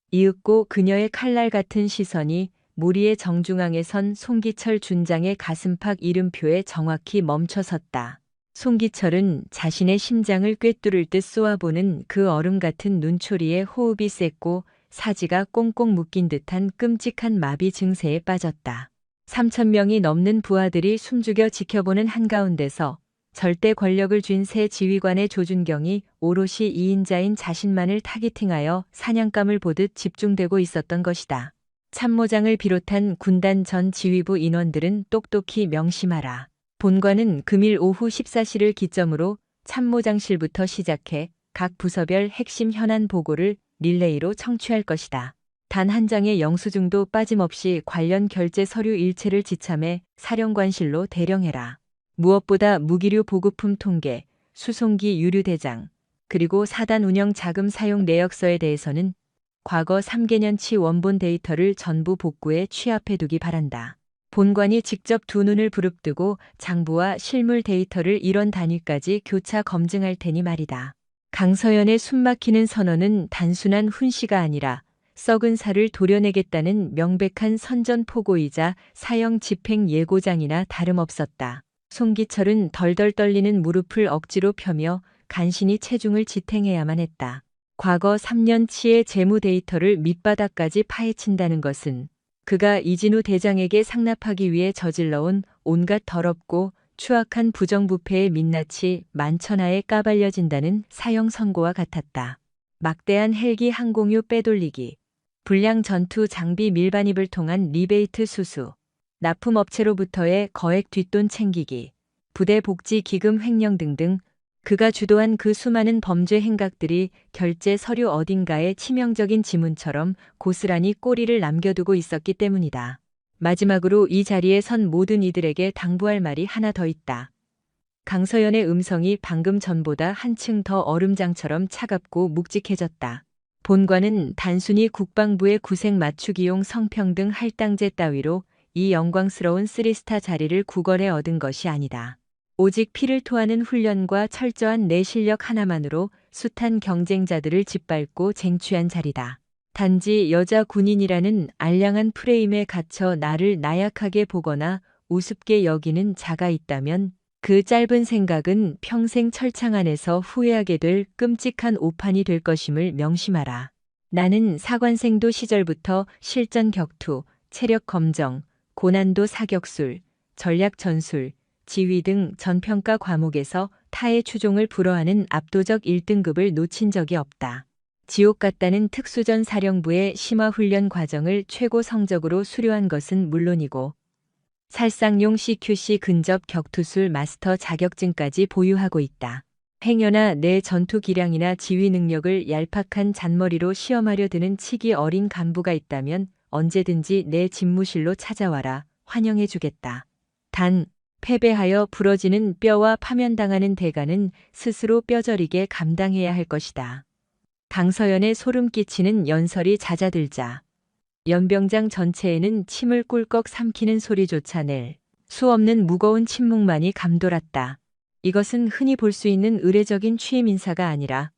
이윽고 그녀의 칼날 같은 시선이 무리의 정중앙에 선 송기철 준장의 가슴팍 이름표에 정확히 멈춰섰다. 송기철은 자신의 심장을 꿰뚫을 듯 쏘아보는 그 얼음 같은 눈초리에 호흡이 셌고 사지가 꽁꽁 묶인 듯한 끔찍한 마비 증세에 빠졌다. 3,000명이 넘는 부하들이 숨죽여 지켜보는 한가운데서 절대 권력을 쥔 새 지휘관의 조준경이 오롯이 2인자인 자신만을 타깃팅하여 사냥감을 보듯 집중되고 있었던 것이다. 참모장을 비롯한 군단 전 지휘부 인원들은 똑똑히 명심하라. 본관은 금일 오후 14시를 기점으로 참모장실부터 시작해 각 부서별 핵심 현안 보고를 릴레이로 청취할 것이다. 단 한 장의 영수증도 빠짐없이 관련 결제 서류 일체를 지참해 사령관실로 대령해라. 무엇보다 무기류 보급품 통계, 수송기 유류 대장, 그리고 사단 운영 자금 사용 내역서에 대해서는 과거 3개년치 원본 데이터를 전부 복구해 취합해두기 바란다. 본관이 직접 두 눈을 부릅뜨고 장부와 실물 데이터를 1원 단위까지 교차 검증할 테니 말이다. 강서연의 숨막히는 선언은 단순한 훈시가 아니라 썩은 살을 도려내겠다는 명백한 선전포고이자 사형 집행 예고장이나 다름없었다. 송기철은 덜덜 떨리는 무릎을 억지로 펴며 간신히 체중을 지탱해야만 했다. 과거 3년치의 재무 데이터를 밑바닥까지 파헤친다는 것은 그가 이진우 대장에게 상납하기 위해 저질러온 온갖 더럽고 추악한 부정부패의 민낯이 만천하에 까발려진다는 사형 선고와 같았다. 막대한 헬기 항공유 빼돌리기, 불량 전투 장비 밀반입을 통한 리베이트 수수, 납품업체로부터의 거액 뒷돈 챙기기, 부대 복지 기금 횡령 등등 그가 주도한 그 수많은 범죄 행각들이 결제 서류 어딘가에 치명적인 지문처럼 고스란히 꼬리를 남겨두고 있었기 때문이다. 마지막으로 이 자리에 선 모든 이들에게 당부할 말이 하나 더 있다. 강서연의 음성이 방금 전보다 한층 더 얼음장처럼 차갑고 묵직해졌다. 본관은 단순히 국방부의 구색 맞추기용 성평등 할당제 따위로 이 영광스러운 3스타 자리를 구걸해 얻은 것이 아니다. 오직 피를 토하는 훈련과 철저한 내 실력 하나만으로 숱한 경쟁자들을 짓밟고 쟁취한 자리다. 단지 여자 군인이라는 알량한 프레임에 갇혀 나를 나약하게 보거나 우습게 여기는 자가 있다면 그 짧은 생각은 평생 철창 안에서 후회하게 될 끔찍한 오판이 될 것임을 명심하라. 나는 사관생도 시절부터 실전 격투, 체력 검정, 고난도 사격술, 전략 전술, 지휘 등 전평가 과목에서 타의 추종을 불허하는 압도적 1등급을 놓친 적이 없다. 지옥 같다는 특수전 사령부의 심화훈련 과정을 최고 성적으로 수료한 것은 물론이고 살상용 CQC 근접 격투술 마스터 자격증까지 보유하고 있다. 행여나 내 전투 기량이나 지휘 능력을 얄팍한 잔머리로 시험하려 드는 치기 어린 간부가 있다면 언제든지 내 집무실로 찾아와라. 환영해주겠다. 단 패배하여 부러지는 뼈와 파면당하는 대가는 스스로 뼈저리게 감당해야 할 것이다. 강서연의 소름 끼치는 연설이 잦아들자 연병장 전체에는 침을 꿀꺽 삼키는 소리조차 낼 수 없는 무거운 침묵만이 감돌았다. 이것은 흔히 볼 수 있는 의례적인 취임 인사가 아니라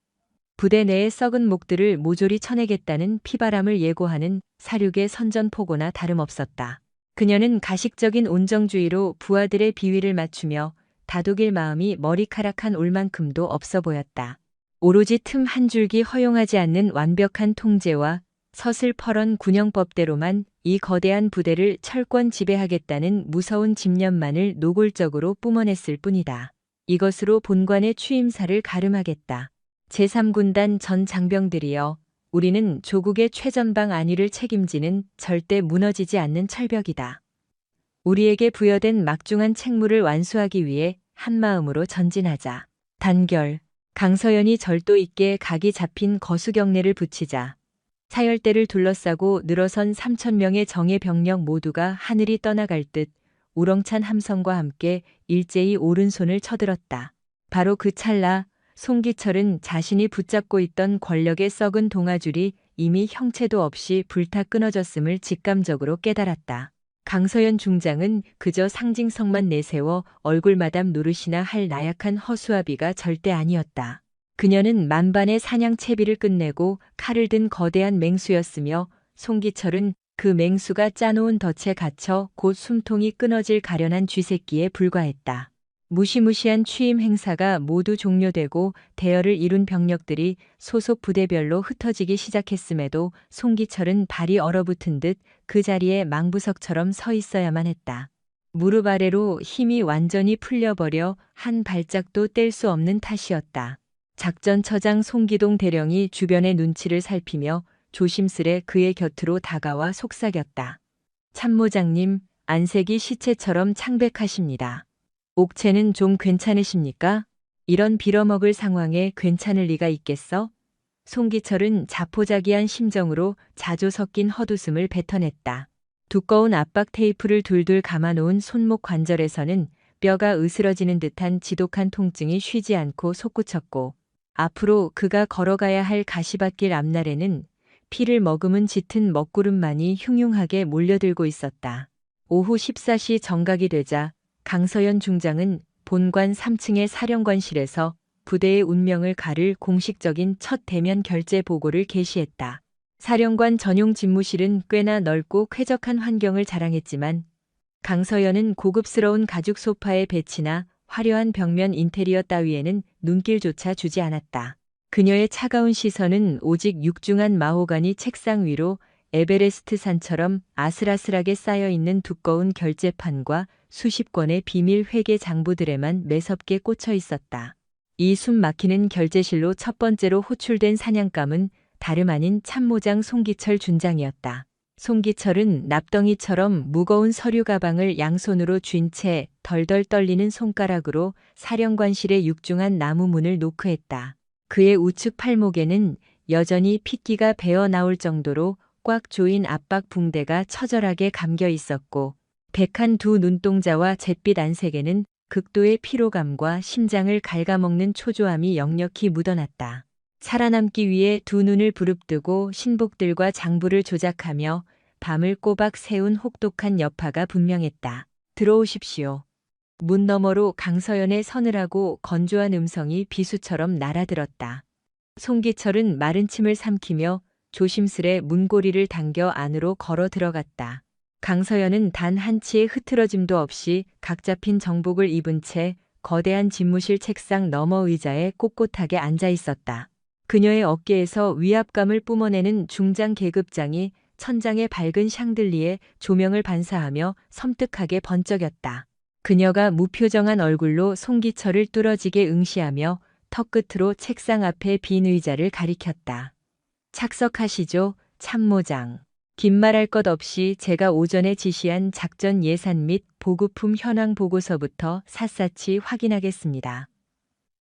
부대 내의 썩은 목들을 모조리 쳐내겠다는 피바람을 예고하는 사륙의 선전포고나 다름없었다. 그녀는 가식적인 온정주의로 부하들의 비위를 맞추며 다독일 마음이 머리카락 한 올만큼도 없어 보였다. 오로지 틈 한 줄기 허용하지 않는 완벽한 통제와 서슬퍼런 군영법대로만 이 거대한 부대를 철권 지배하겠다는 무서운 집념만을 노골적으로 뿜어냈을 뿐이다. 이것으로 본관의 취임사를 가름하겠다. 제3군단 전 장병들이여, 우리는 조국의 최전방 안위를 책임지는 절대 무너지지 않는 철벽이다. 우리에게 부여된 막중한 책무를 완수하기 위해 한마음으로 전진하자. 단결. 강서연이 절도 있게 각이 잡힌 거수경례를 붙이자 사열대를 둘러싸고 늘어선 3,000명의 정예 병력 모두가 하늘이 떠나갈 듯 우렁찬 함성과 함께 일제히 오른손을 쳐들었다. 바로 그 찰나 송기철은 자신이 붙잡고 있던 권력의 썩은 동아줄이 이미 형체도 없이 불타 끊어졌음을 직감적으로 깨달았다. 강서연 중장은 그저 상징성만 내세워 얼굴마담 노릇이나 할 나약한 허수아비가 절대 아니었다. 그녀는 만반의 사냥 채비를 끝내고 칼을 든 거대한 맹수였으며 송기철은 그 맹수가 짜놓은 덫에 갇혀 곧 숨통이 끊어질 가련한 쥐새끼에 불과했다. 무시무시한 취임 행사가 모두 종료되고 대열을 이룬 병력들이 소속 부대별로 흩어지기 시작했음에도 송기철은 발이 얼어붙은 듯 그 자리에 망부석처럼 서 있어야만 했다. 무릎 아래로 힘이 완전히 풀려버려 한 발짝도 뗄 수 없는 탓이었다. 작전처장 송기동 대령이 주변의 눈치를 살피며 조심스레 그의 곁으로 다가와 속삭였다. 참모장님, 안색이 시체처럼 창백하십니다. 옥체는 좀 괜찮으십니까? 이런 빌어먹을 상황에 괜찮을 리가 있겠어? 송기철은 자포자기한 심정으로 자조 섞인 헛웃음을 뱉어냈다. 두꺼운 압박 테이프를 둘둘 감아놓은 손목 관절에서는 뼈가 으스러지는 듯한 지독한 통증이 쉬지 않고 솟구쳤고 앞으로 그가 걸어가야 할 가시밭길 앞날에는 피를 머금은 짙은 먹구름만이 흉흉하게 몰려들고 있었다. 오후 14시 정각이 되자 강서연 중장은 본관 3층의 사령관실에서 부대의 운명을 가를 공식적인 첫 대면 결재 보고를 게시했다. 사령관 전용 집무실은 꽤나 넓고 쾌적한 환경을 자랑했지만 강서연은 고급스러운 가죽 소파의 배치나 화려한 벽면 인테리어 따위에는 눈길조차 주지 않았다. 그녀의 차가운 시선은 오직 육중한 마호가니 책상 위로 에베레스트 산처럼 아슬아슬하게 쌓여있는 두꺼운 결제판과 수십 권의 비밀 회계 장부들에만 매섭게 꽂혀 있었다. 이 숨 막히는 결제실로 첫 번째로 호출된 사냥감은 다름 아닌 참모장 송기철 준장이었다. 송기철은 납덩이처럼 무거운 서류 가방을 양손으로 쥔 채 덜덜 떨리는 손가락으로 사령관실의 육중한 나무 문을 노크했다. 그의 우측 팔목에는 여전히 핏기가 배어 나올 정도로 꽉 조인 압박 붕대가 처절하게 감겨 있었고 백한 두 눈동자와 잿빛 안색에는 극도의 피로감과 심장을 갉아먹는 초조함이 역력히 묻어났다. 살아남기 위해 두 눈을 부릅뜨고 신복들과 장부를 조작하며 밤을 꼬박 새운 혹독한 여파가 분명했다. 들어오십시오. 문 너머로 강서연의 서늘하고 건조한 음성이 비수처럼 날아들었다. 송기철은 마른 침을 삼키며 조심스레 문고리를 당겨 안으로 걸어 들어갔다. 강서연은 단 한치의 흐트러짐도 없이 각 잡힌 정복을 입은 채 거대한 집무실 책상 너머 의자에 꼿꼿하게 앉아 있었다. 그녀의 어깨에서 위압감을 뿜어내는 중장 계급장이 천장의 밝은 샹들리에 조명을 반사하며 섬뜩하게 번쩍였다. 그녀가 무표정한 얼굴로 송기철을 뚫어지게 응시하며 턱끝으로 책상 앞의 빈 의자를 가리켰다. 착석하시죠, 참모장. 긴 말할 것 없이 제가 오전에 지시한 작전 예산 및 보급품 현황 보고서부터 샅샅이 확인하겠습니다.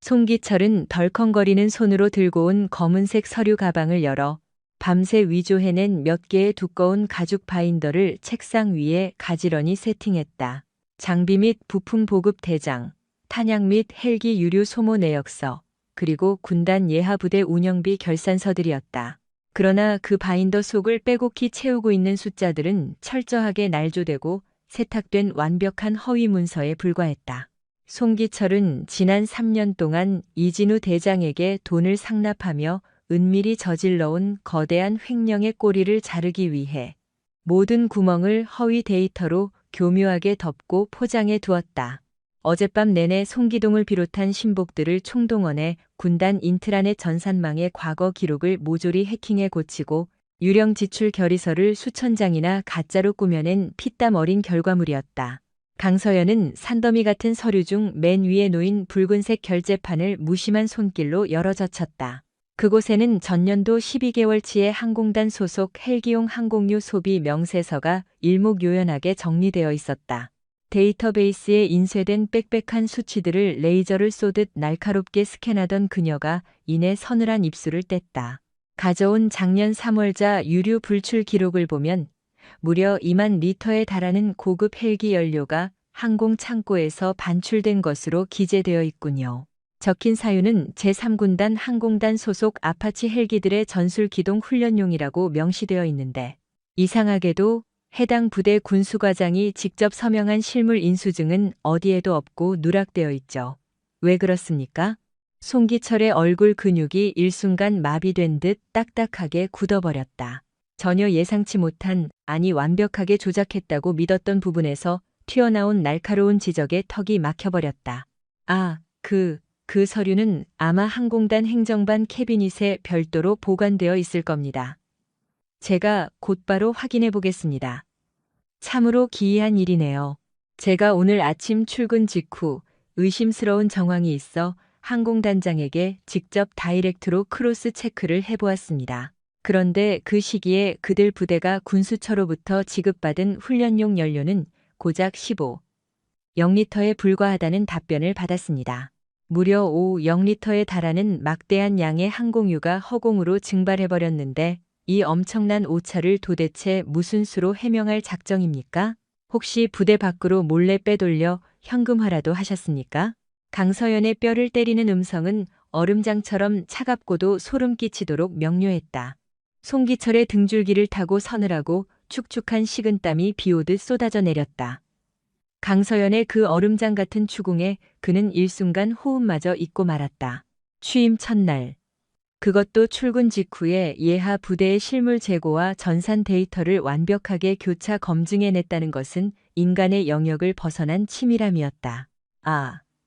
송기철은 덜컹거리는 손으로 들고 온 검은색 서류 가방을 열어 밤새 위조해낸 몇 개의 두꺼운 가죽 바인더를 책상 위에 가지런히 세팅했다. 장비 및 부품 보급 대장, 탄약 및 헬기 유류 소모 내역서, 그리고 군단 예하부대 운영비 결산서들이었다. 그러나 그 바인더 속을 빼곡히 채우고 있는 숫자들은 철저하게 날조되고 세탁된 완벽한 허위 문서에 불과했다. 송기철은 지난 3년 동안 이진우 대장에게 돈을 상납하며 은밀히 저질러온 거대한 횡령의 꼬리를 자르기 위해 모든 구멍을 허위 데이터로 교묘하게 덮고 포장해 두었다. 어젯밤 내내 송기동을 비롯한 신복들을 총동원해 군단 인트라넷 전산망의 과거 기록을 모조리 해킹해 고치고 유령 지출 결의서를 수천 장이나 가짜로 꾸며낸 피땀 어린 결과물이었다. 강서연은 산더미 같은 서류 중 맨 위에 놓인 붉은색 결제판을 무심한 손길로 열어젖혔다. 그곳에는 전년도 12개월치의 항공단 소속 헬기용 항공유 소비 명세서가 일목요연하게 정리되어 있었다. 데이터베이스에 인쇄된 빽빽한 수치들을 레이저를 쏘듯 날카롭게 스캔하던 그녀가 이내 서늘한 입술을 뗐다. 가져온 작년 3월자 유류 불출 기록을 보면 무려 2만 리터에 달하는 고급 헬기 연료가 항공 창고에서 반출된 것으로 기재되어 있군요. 적힌 사유는 제3군단 항공단 소속 아파치 헬기들의 전술 기동 훈련용이라고 명시되어 있는데 이상하게도 해당 부대 군수과장이 직접 서명한 실물 인수증은 어디에도 없고 누락되어 있죠. 왜 그렇습니까? 송기철의 얼굴 근육이 일순간 마비된 듯 딱딱하게 굳어버렸다. 전혀 예상치 못한, 아니 완벽하게 조작했다고 믿었던 부분에서 튀어나온 날카로운 지적에 턱이 막혀버렸다. 아, 그 서류는 아마 항공단 행정반 캐비닛에 별도로 보관되어 있을 겁니다. 제가 곧바로 확인해 보겠습니다. 참으로 기이한 일이네요. 제가 오늘 아침 출근 직후 의심스러운 정황이 있어 항공단장에게 직접 다이렉트로 크로스 체크를 해보았습니다. 그런데 그 시기에 그들 부대가 군수처로부터 지급받은 훈련용 연료는 고작 0리터에 불과하다는 답변을 받았습니다. 무려 0리터에 달하는 막대한 양의 항공유가 허공으로 증발해버렸는데 이 엄청난 오차를 도대체 무슨 수로 해명할 작정입니까? 혹시 부대 밖으로 몰래 빼돌려 현금화라도 하셨습니까? 강서연의 뼈를 때리는 음성은 얼음장처럼 차갑고도 소름 끼치도록 명료했다. 송기철의 등줄기를 타고 서느라고 축축한 식은땀이 비오듯 쏟아져 내렸다. 강서연의 그 얼음장 같은 추궁에 그는 일순간 호흡마저 잊고 말았다. 취임 첫날. 그것도 출근 직후에 예하 부대의 실물 재고와 전산 데이터를 완벽하게 교차 검증해냈다는 것은 인간의 영역을 벗어난 치밀함이었다.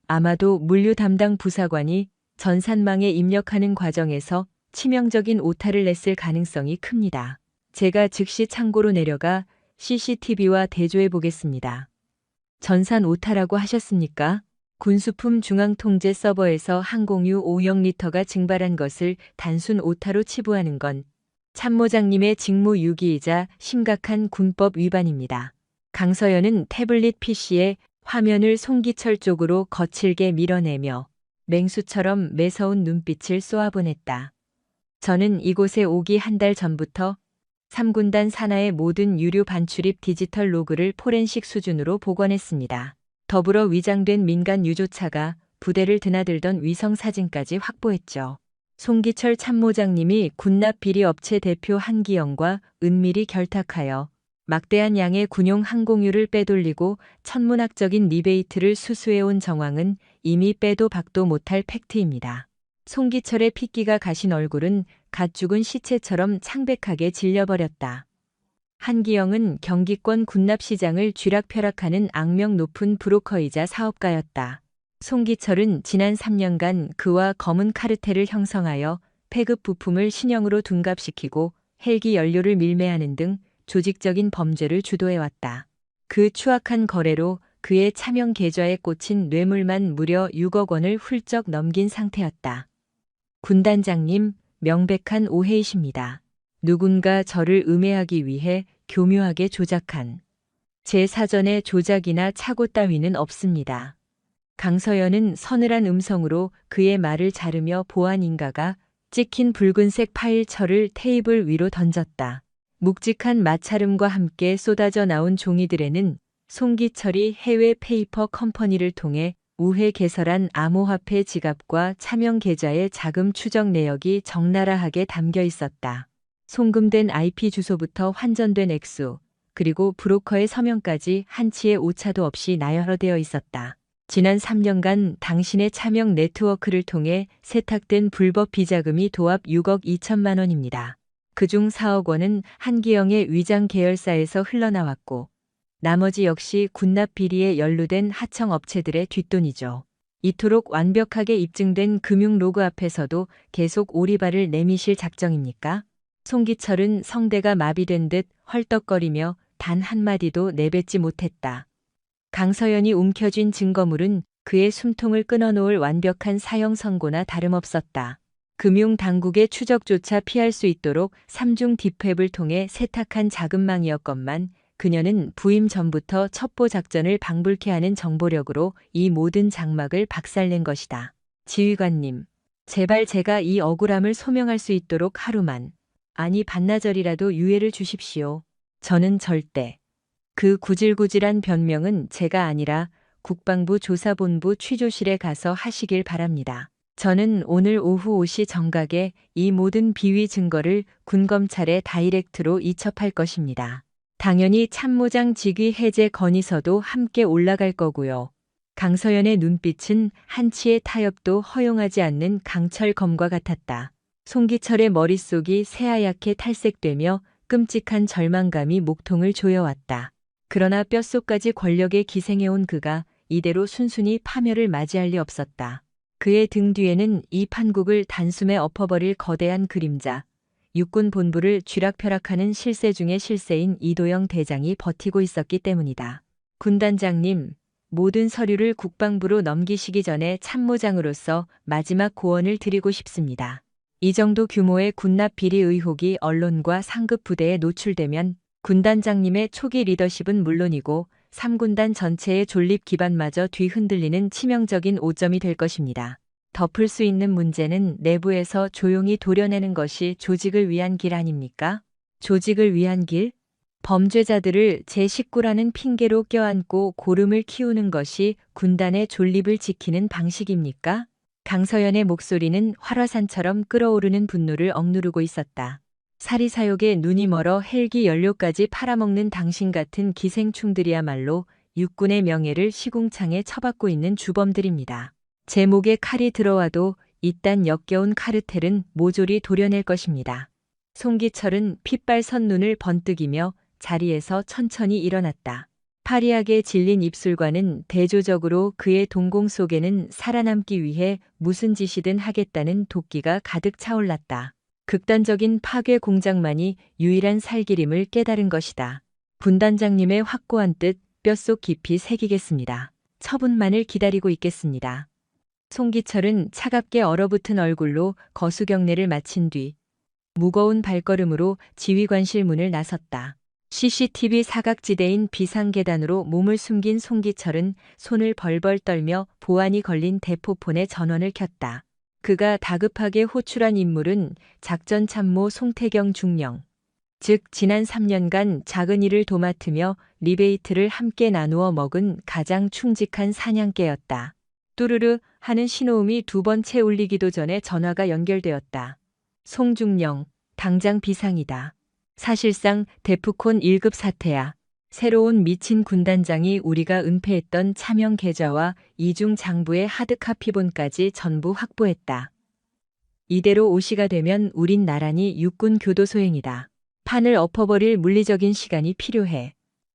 아마도 물류 담당 부사관이 전산망에 입력하는 과정에서 치명적인 오타를 냈을 가능성이 큽니다. 제가 즉시 창고로 내려가 CCTV와 대조해 보겠습니다. 전산 오타라고 하셨습니까? 군수품 중앙통제 서버에서 항공유 50리터가 증발한 것을 단순 오타로 치부하는 건 참모장님의 직무 유기이자 심각한 군법 위반입니다. 강서연은 태블릿 PC에 화면을 송기철 쪽으로 거칠게 밀어내며 맹수처럼 매서운 눈빛을 쏘아보냈다. 저는 이곳에 오기 한 달 전부터 3군단 산하의 모든 유료 반출입 디지털 로그를 포렌식 수준으로 복원했습니다. 더불어 위장된 민간 유조차가 부대를 드나들던 위성 사진까지 확보했죠. 송기철 참모장님이 군납 비리 업체 대표 한기영과 은밀히 결탁하여 막대한 양의 군용 항공유를 빼돌리고 천문학적인 리베이트를 수수해온 정황은 이미 빼도 박도 못할 팩트입니다. 송기철의 핏기가 가신 얼굴은 갓 죽은 시체처럼 창백하게 질려버렸다. 한기영은 경기권 군납시장을 쥐락펴락하는 악명 높은 브로커이자 사업가였다. 송기철은 지난 3년간 그와 검은 카르텔을 형성하여 폐급 부품을 신형으로 둔갑시키고 헬기 연료를 밀매하는 등 조직적인 범죄를 주도해왔다. 그 추악한 거래로 그의 차명 계좌에 꽂힌 뇌물만 무려 6억 원을 훌쩍 넘긴 상태였다. 군단장님, 명백한 오해이십니다. 누군가 저를 음해하기 위해 교묘하게 조작한 제 사전에 조작이나 착오 따위는 없습니다. 강서연은 서늘한 음성으로 그의 말을 자르며 보안인가가 찍힌 붉은색 파일철을 테이블 위로 던졌다. 묵직한 마찰음과 함께 쏟아져 나온 종이들에는 송기철이 해외 페이퍼 컴퍼니를 통해 우회 개설한 암호화폐 지갑과 차명 계좌의 자금 추적 내역이 적나라하게 담겨 있었다. 송금된 IP 주소부터 환전된 액수, 그리고 브로커의 서명까지 한치의 오차도 없이 나열되어 있었다. 지난 3년간 당신의 차명 네트워크를 통해 세탁된 불법 비자금이 도합 6억 2천만 원입니다. 그중 4억 원은 한기영의 위장 계열사에서 흘러나왔고 나머지 역시 군납 비리에 연루된 하청 업체들의 뒷돈이죠. 이토록 완벽하게 입증된 금융 로그 앞에서도 계속 오리발을 내미실 작정입니까? 송기철은 성대가 마비된 듯 헐떡거리며 단 한마디도 내뱉지 못했다. 강서연이 움켜쥔 증거물은 그의 숨통을 끊어놓을 완벽한 사형 선고나 다름없었다. 금융당국의 추적조차 피할 수 있도록 3중 딥웹을 통해 세탁한 자금망이었건만 그녀는 부임 전부터 첩보 작전을 방불케 하는 정보력으로 이 모든 장막을 박살낸 것이다. 지휘관님, 제발 제가 이 억울함을 소명할 수 있도록 하루만, 아니 반나절이라도 유예를 주십시오. 저는 절대. 그 구질구질한 변명은 제가 아니라 국방부 조사본부 취조실에 가서 하시길 바랍니다. 저는 오늘 오후 5시 정각에 이 모든 비위 증거를 군검찰에 다이렉트로 이첩할 것입니다. 당연히 참모장 직위 해제 건의서도 함께 올라갈 거고요. 강서연의 눈빛은 한치의 타협도 허용하지 않는 강철검과 같았다. 송기철의 머릿속이 새하얗게 탈색되며 끔찍한 절망감이 목통을 조여왔다. 그러나 뼛속까지 권력에 기생해온 그가 이대로 순순히 파멸을 맞이할 리 없었다. 그의 등 뒤에는 이 판국을 단숨에 엎어버릴 거대한 그림자, 육군 본부를 쥐락펴락하는 실세 중의 실세인 이도영 대장이 버티고 있었기 때문이다. 군단장님, 모든 서류를 국방부로 넘기시기 전에 참모장으로서 마지막 고언을 드리고 싶습니다. 이 정도 규모의 군납 비리 의혹이 언론과 상급 부대에 노출되면 군단장님의 초기 리더십은 물론이고 3군단 전체의 존립 기반마저 뒤흔들리는 치명적인 오점이 될 것입니다. 덮을 수 있는 문제는 내부에서 조용히 도려내는 것이 조직을 위한 길 아닙니까? 조직을 위한 길? 범죄자들을 제 식구라는 핑계로 껴안고 고름을 키우는 것이 군단의 존립을 지키는 방식입니까? 강서연의 목소리는 활화산처럼 끓어오르는 분노를 억누르고 있었다. 사리사욕에 눈이 멀어 헬기 연료까지 팔아먹는 당신 같은 기생충들이야말로 육군의 명예를 시궁창에 처박고 있는 주범들입니다. 제 목에 칼이 들어와도 이딴 역겨운 카르텔은 모조리 도려낼 것입니다. 송기철은 핏발선 눈을 번뜩이며 자리에서 천천히 일어났다. 파리하게 질린 입술과는 대조적으로 그의 동공 속에는 살아남기 위해 무슨 짓이든 하겠다는 도끼가 가득 차올랐다. 극단적인 파괴 공작만이 유일한 살기림을 깨달은 것이다. 군단장님의 확고한 뜻 뼛속 깊이 새기겠습니다. 처분만을 기다리고 있겠습니다. 송기철은 차갑게 얼어붙은 얼굴로 거수경례를 마친 뒤 무거운 발걸음으로 지휘관실 문을 나섰다. CCTV 사각지대인 비상계단으로 몸을 숨긴 송기철은 손을 벌벌 떨며 보안이 걸린 대포폰에 전원을 켰다. 그가 다급하게 호출한 인물은 작전참모 송태경 중령. 즉 지난 3년간 작은 일을 도맡으며 리베이트를 함께 나누어 먹은 가장 충직한 사냥개였다. 뚜르르 하는 신호음이 2번째 울리기도 전에 전화가 연결되었다. 송중령, 당장 비상이다. 사실상 데프콘 1급 사태야. 새로운 미친 군단장이 우리가 은폐했던 차명 계좌와 이중 장부의 하드카피본까지 전부 확보했다. 이대로 오시가 되면 우린 나란히 육군 교도소행이다. 판을 엎어버릴 물리적인 시간이 필요해.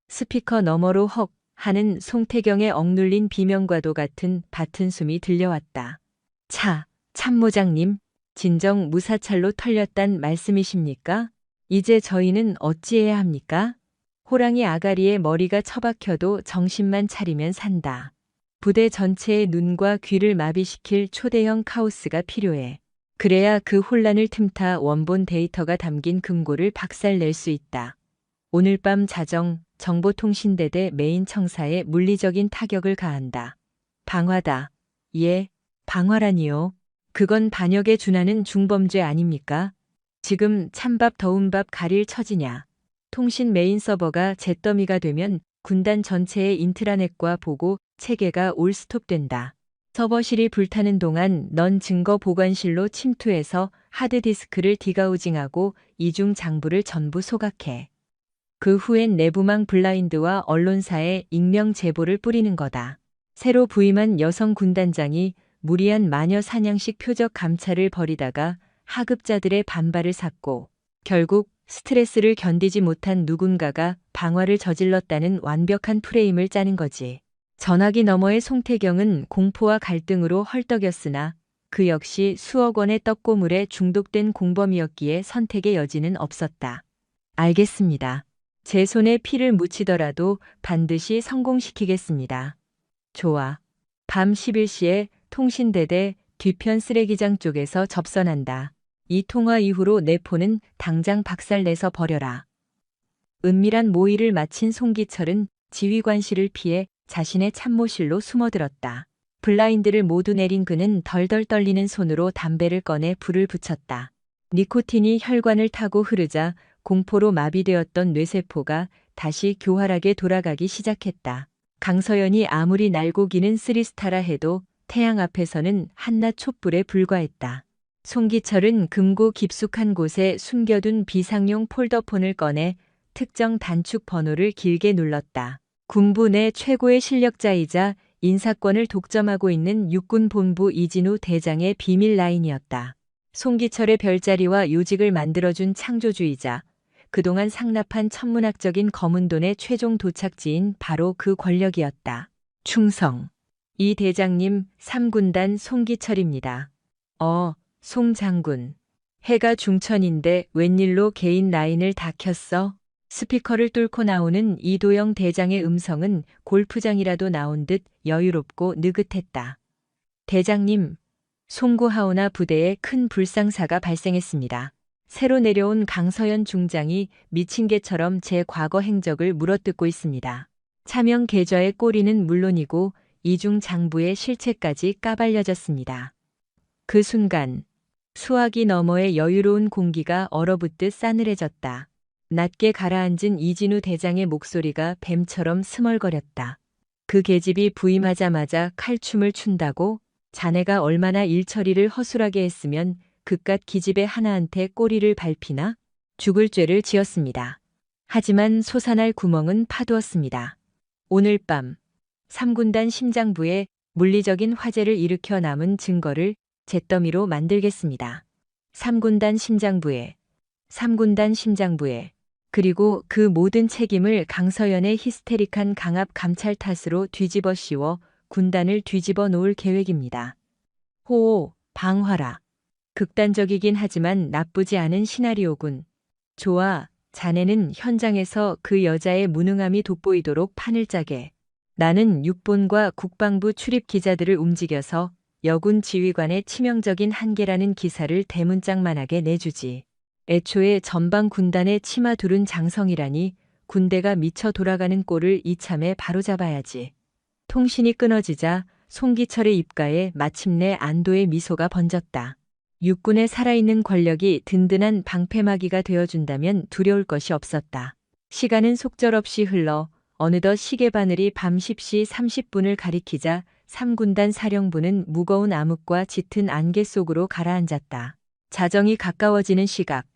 스피커 너머로 헉 하는 송태경의 억눌린 비명과도 같은 밭은 숨이 들려왔다. 참모장님, 진정 무사찰로 털렸단 말씀이십니까? 이제 저희는 어찌해야 합니까? 호랑이 아가리에 머리가 처박혀도 정신만 차리면 산다. 부대 전체의 눈과 귀를 마비시킬 초대형 카오스가 필요해. 그래야 그 혼란을 틈타 원본 데이터가 담긴 금고를 박살낼 수 있다. 오늘 밤 자정 정보통신대대 메인 청사에 물리적인 타격을 가한다. 방화다. 예, 방화라니요. 그건 반역에 준하는 중범죄 아닙니까? 지금 찬밥 더운 밥 가릴 처지냐. 통신 메인 서버가 잿더미가 되면 군단 전체의 인트라넷과 보고 체계가 올스톱된다. 서버실이 불타는 동안 넌 증거 보관실로 침투해서 하드디스크를 디가우징하고 이중 장부를 전부 소각해. 그 후엔 내부망 블라인드와 언론사에 익명 제보를 뿌리는 거다. 새로 부임한 여성 군단장이 무리한 마녀 사냥식 표적 감찰을 벌이다가 하급자들의 반발을 샀고 결국 스트레스를 견디지 못한 누군가가 방화를 저질렀다는 완벽한 프레임을 짜는 거지. 전화기 너머의 송태경은 공포와 갈등으로 헐떡였으나 그 역시 수억 원의 떡고물에 중독된 공범이었기에 선택의 여지는 없었다. 알겠습니다. 제 손에 피를 묻히더라도 반드시 성공시키겠습니다. 좋아. 밤 11시에 통신대대 뒤편 쓰레기장 쪽에서 접선한다. 이 통화 이후로 내 폰은 당장 박살내서 버려라. 은밀한 모의를 마친 송기철은 지휘관실을 피해 자신의 참모실로 숨어들었다. 블라인드를 모두 내린 그는 덜덜 떨리는 손으로 담배를 꺼내 불을 붙였다. 니코틴이 혈관을 타고 흐르자 공포로 마비되었던 뇌세포가 다시 교활하게 돌아가기 시작했다. 강서연이 아무리 날고 기는 쓰리스타라 해도 태양 앞에서는 한낱 촛불에 불과했다. 송기철은 금고 깊숙한 곳에 숨겨둔 비상용 폴더폰을 꺼내 특정 단축 번호를 길게 눌렀다. 군부 내 최고의 실력자이자 인사권을 독점하고 있는 육군본부 이진우 대장의 비밀 라인이었다. 송기철의 별자리와 요직을 만들어준 창조주의자, 그동안 상납한 천문학적인 검은 돈의 최종 도착지인 바로 그 권력이었다. 충성. 이 대장님, 3군단 송기철입니다. 송 장군. 해가 중천인데 웬일로 개인 라인을 다 켰어? 스피커를 뚫고 나오는 이도영 대장의 음성은 골프장이라도 나온 듯 여유롭고 느긋했다. 대장님, 송구하오나 부대에 큰 불상사가 발생했습니다. 새로 내려온 강서연 중장이 미친 개처럼 제 과거 행적을 물어뜯고 있습니다. 차명 계좌의 꼬리는 물론이고 이중 장부의 실체까지 까발려졌습니다. 그 순간 수화기 너머의 여유로운 공기가 얼어붙듯 싸늘해졌다. 낮게 가라앉은 이진우 대장의 목소리가 뱀처럼 스멀거렸다. 그 계집이 부임하자마자 칼춤을 춘다고? 자네가 얼마나 일처리를 허술하게 했으면 그깟 기집애 하나한테 꼬리를 밟히나? 죽을 죄를 지었습니다. 하지만 솟아날 구멍은 파두었습니다. 오늘 밤 3군단 심장부에 물리적인 화재를 일으켜 남은 증거를 잿더미로 만들겠습니다. 3군단 심장부에 그리고 그 모든 책임을 강서연의 히스테릭한 강압 감찰 탓으로 뒤집어 씌워 군단을 뒤집어 놓을 계획입니다. 호호, 방화라. 극단적이긴 하지만 나쁘지 않은 시나리오군. 좋아, 자네는 현장에서 그 여자의 무능함이 돋보이도록 판을 짜게. 나는 육본과 국방부 출입 기자들을 움직여서 여군 지휘관의 치명적인 한계라는 기사를 대문짝만하게 내주지. 애초에 전방 군단의 치마 두른 장성이라니 군대가 미쳐 돌아가는 꼴을 이참에 바로잡아야지. 통신이 끊어지자 송기철의 입가에 마침내 안도의 미소가 번졌다. 육군의 살아있는 권력이 든든한 방패막이가 되어준다면 두려울 것이 없었다. 시간은 속절없이 흘러 어느덧 시계바늘이 밤 10시 30분을 가리키자 3군단 사령부는 무거운 암흑과 짙은 안개 속으로 가라앉았다. 자정이 가까워지는 시각,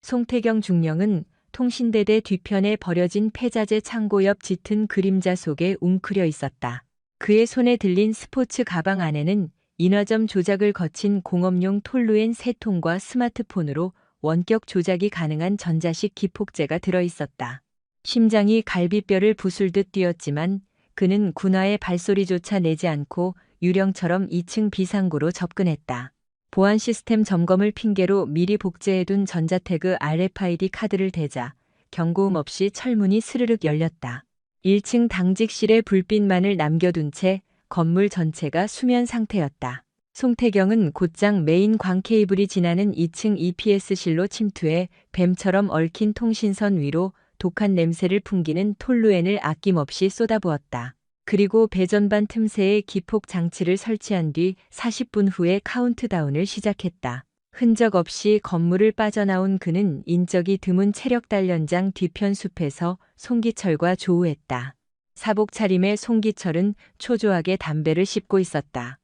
송태경 중령은 통신대대 뒤편에 버려진 폐자재 창고 옆 짙은 그림자 속에 웅크려 있었다. 그의 손에 들린 스포츠 가방 안에는 인화점 조작을 거친 공업용 톨루엔 3통과 스마트폰으로 원격 조작이 가능한 전자식 기폭제가 들어있었다. 심장이 갈비뼈를 부술듯 뛰었지만 그는 군화의 발소리조차 내지 않고 유령처럼 2층 비상구로 접근했다. 보안 시스템 점검을 핑계로 미리 복제해둔 전자태그 RFID 카드를 대자 경고음 없이 철문이 스르륵 열렸다. 1층 당직실에 불빛만을 남겨둔 채 건물 전체가 수면 상태였다. 송태경은 곧장 메인 광 케이블이 지나는 2층 EPS실로 침투해 뱀처럼 얽힌 통신선 위로 독한 냄새를 풍기는 톨루엔을 아낌없이 쏟아부었다. 그리고 배전반 틈새에 기폭 장치를 설치한 뒤 40분 후에 카운트다운을 시작했다. 흔적 없이 건물을 빠져나온 그는 인적이 드문 체력 단련장 뒤편 숲에서 송기철과 조우했다. 사복 차림의 송기철은 초조하게 담배를 씹고 있었다.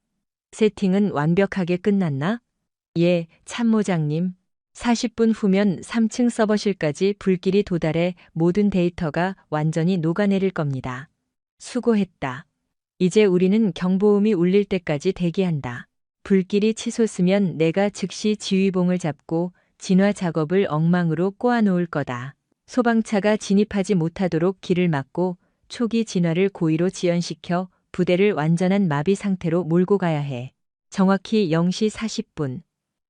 세팅은 완벽하게 끝났나? 예, 참모장님. 40분 후면 3층 서버실까지 불길이 도달해 모든 데이터가 완전히 녹아내릴 겁니다. 수고했다. 이제 우리는 경보음이 울릴 때까지 대기한다. 불길이 치솟으면 내가 즉시 지휘봉을 잡고 진화 작업을 엉망으로 꼬아놓을 거다. 소방차가 진입하지 못하도록 길을 막고 초기 진화를 고의로 지연시켜 부대를 완전한 마비 상태로 몰고 가야 해. 정확히 0시 40분.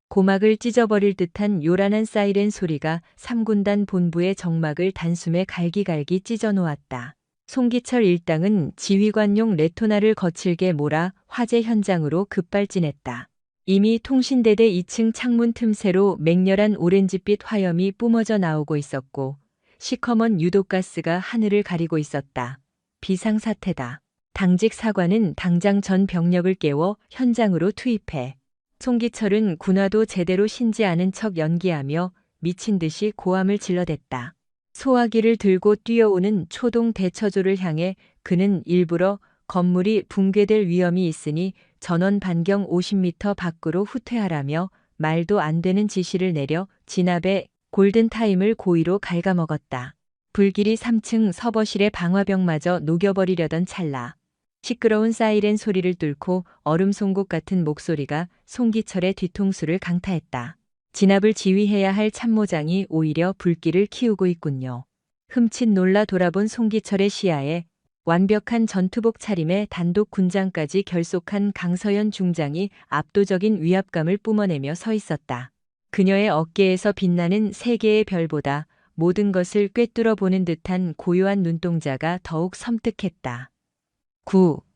고막을 찢어버릴 듯한 요란한 사이렌 소리가 3군단 본부의 정막을 단숨에 갈기갈기 찢어놓았다. 송기철 일당은 지휘관용 레토나를 거칠게 몰아 화재 현장으로 급발진했다. 이미 통신대대 2층 창문 틈새로 맹렬한 오렌지빛 화염이 뿜어져 나오고 있었고 시커먼 유독가스가 하늘을 가리고 있었다. 비상사태다. 당직 사관은 당장 전 병력을 깨워 현장으로 투입해. 송기철은 군화도 제대로 신지 않은 척 연기하며 미친 듯이 고함을 질러댔다. 소화기를 들고 뛰어오는 초동 대처조를 향해 그는 일부러 건물이 붕괴될 위험이 있으니 전원 반경 50m 밖으로 후퇴하라며 말도 안 되는 지시를 내려 진압의 골든타임을 고의로 갉아먹었다. 불길이 3층 서버실의 방화벽마저 녹여버리려던 찰나. 시끄러운 사이렌 소리를 뚫고 얼음 송곳 같은 목소리가 송기철의 뒤통수를 강타했다. 진압을 지휘해야 할 참모장이 오히려 불길을 키우고 있군요. 흠칫 놀라 돌아본 송기철의 시야에 완벽한 전투복 차림에 단독 군장까지 결속한 강서연 중장이 압도적인 위압감을 뿜어내며 서 있었다. 그녀의 어깨에서 빛나는 세 개의 별보다 모든 것을 꿰뚫어 보는 듯한 고요한 눈동자가 더욱 섬뜩했다.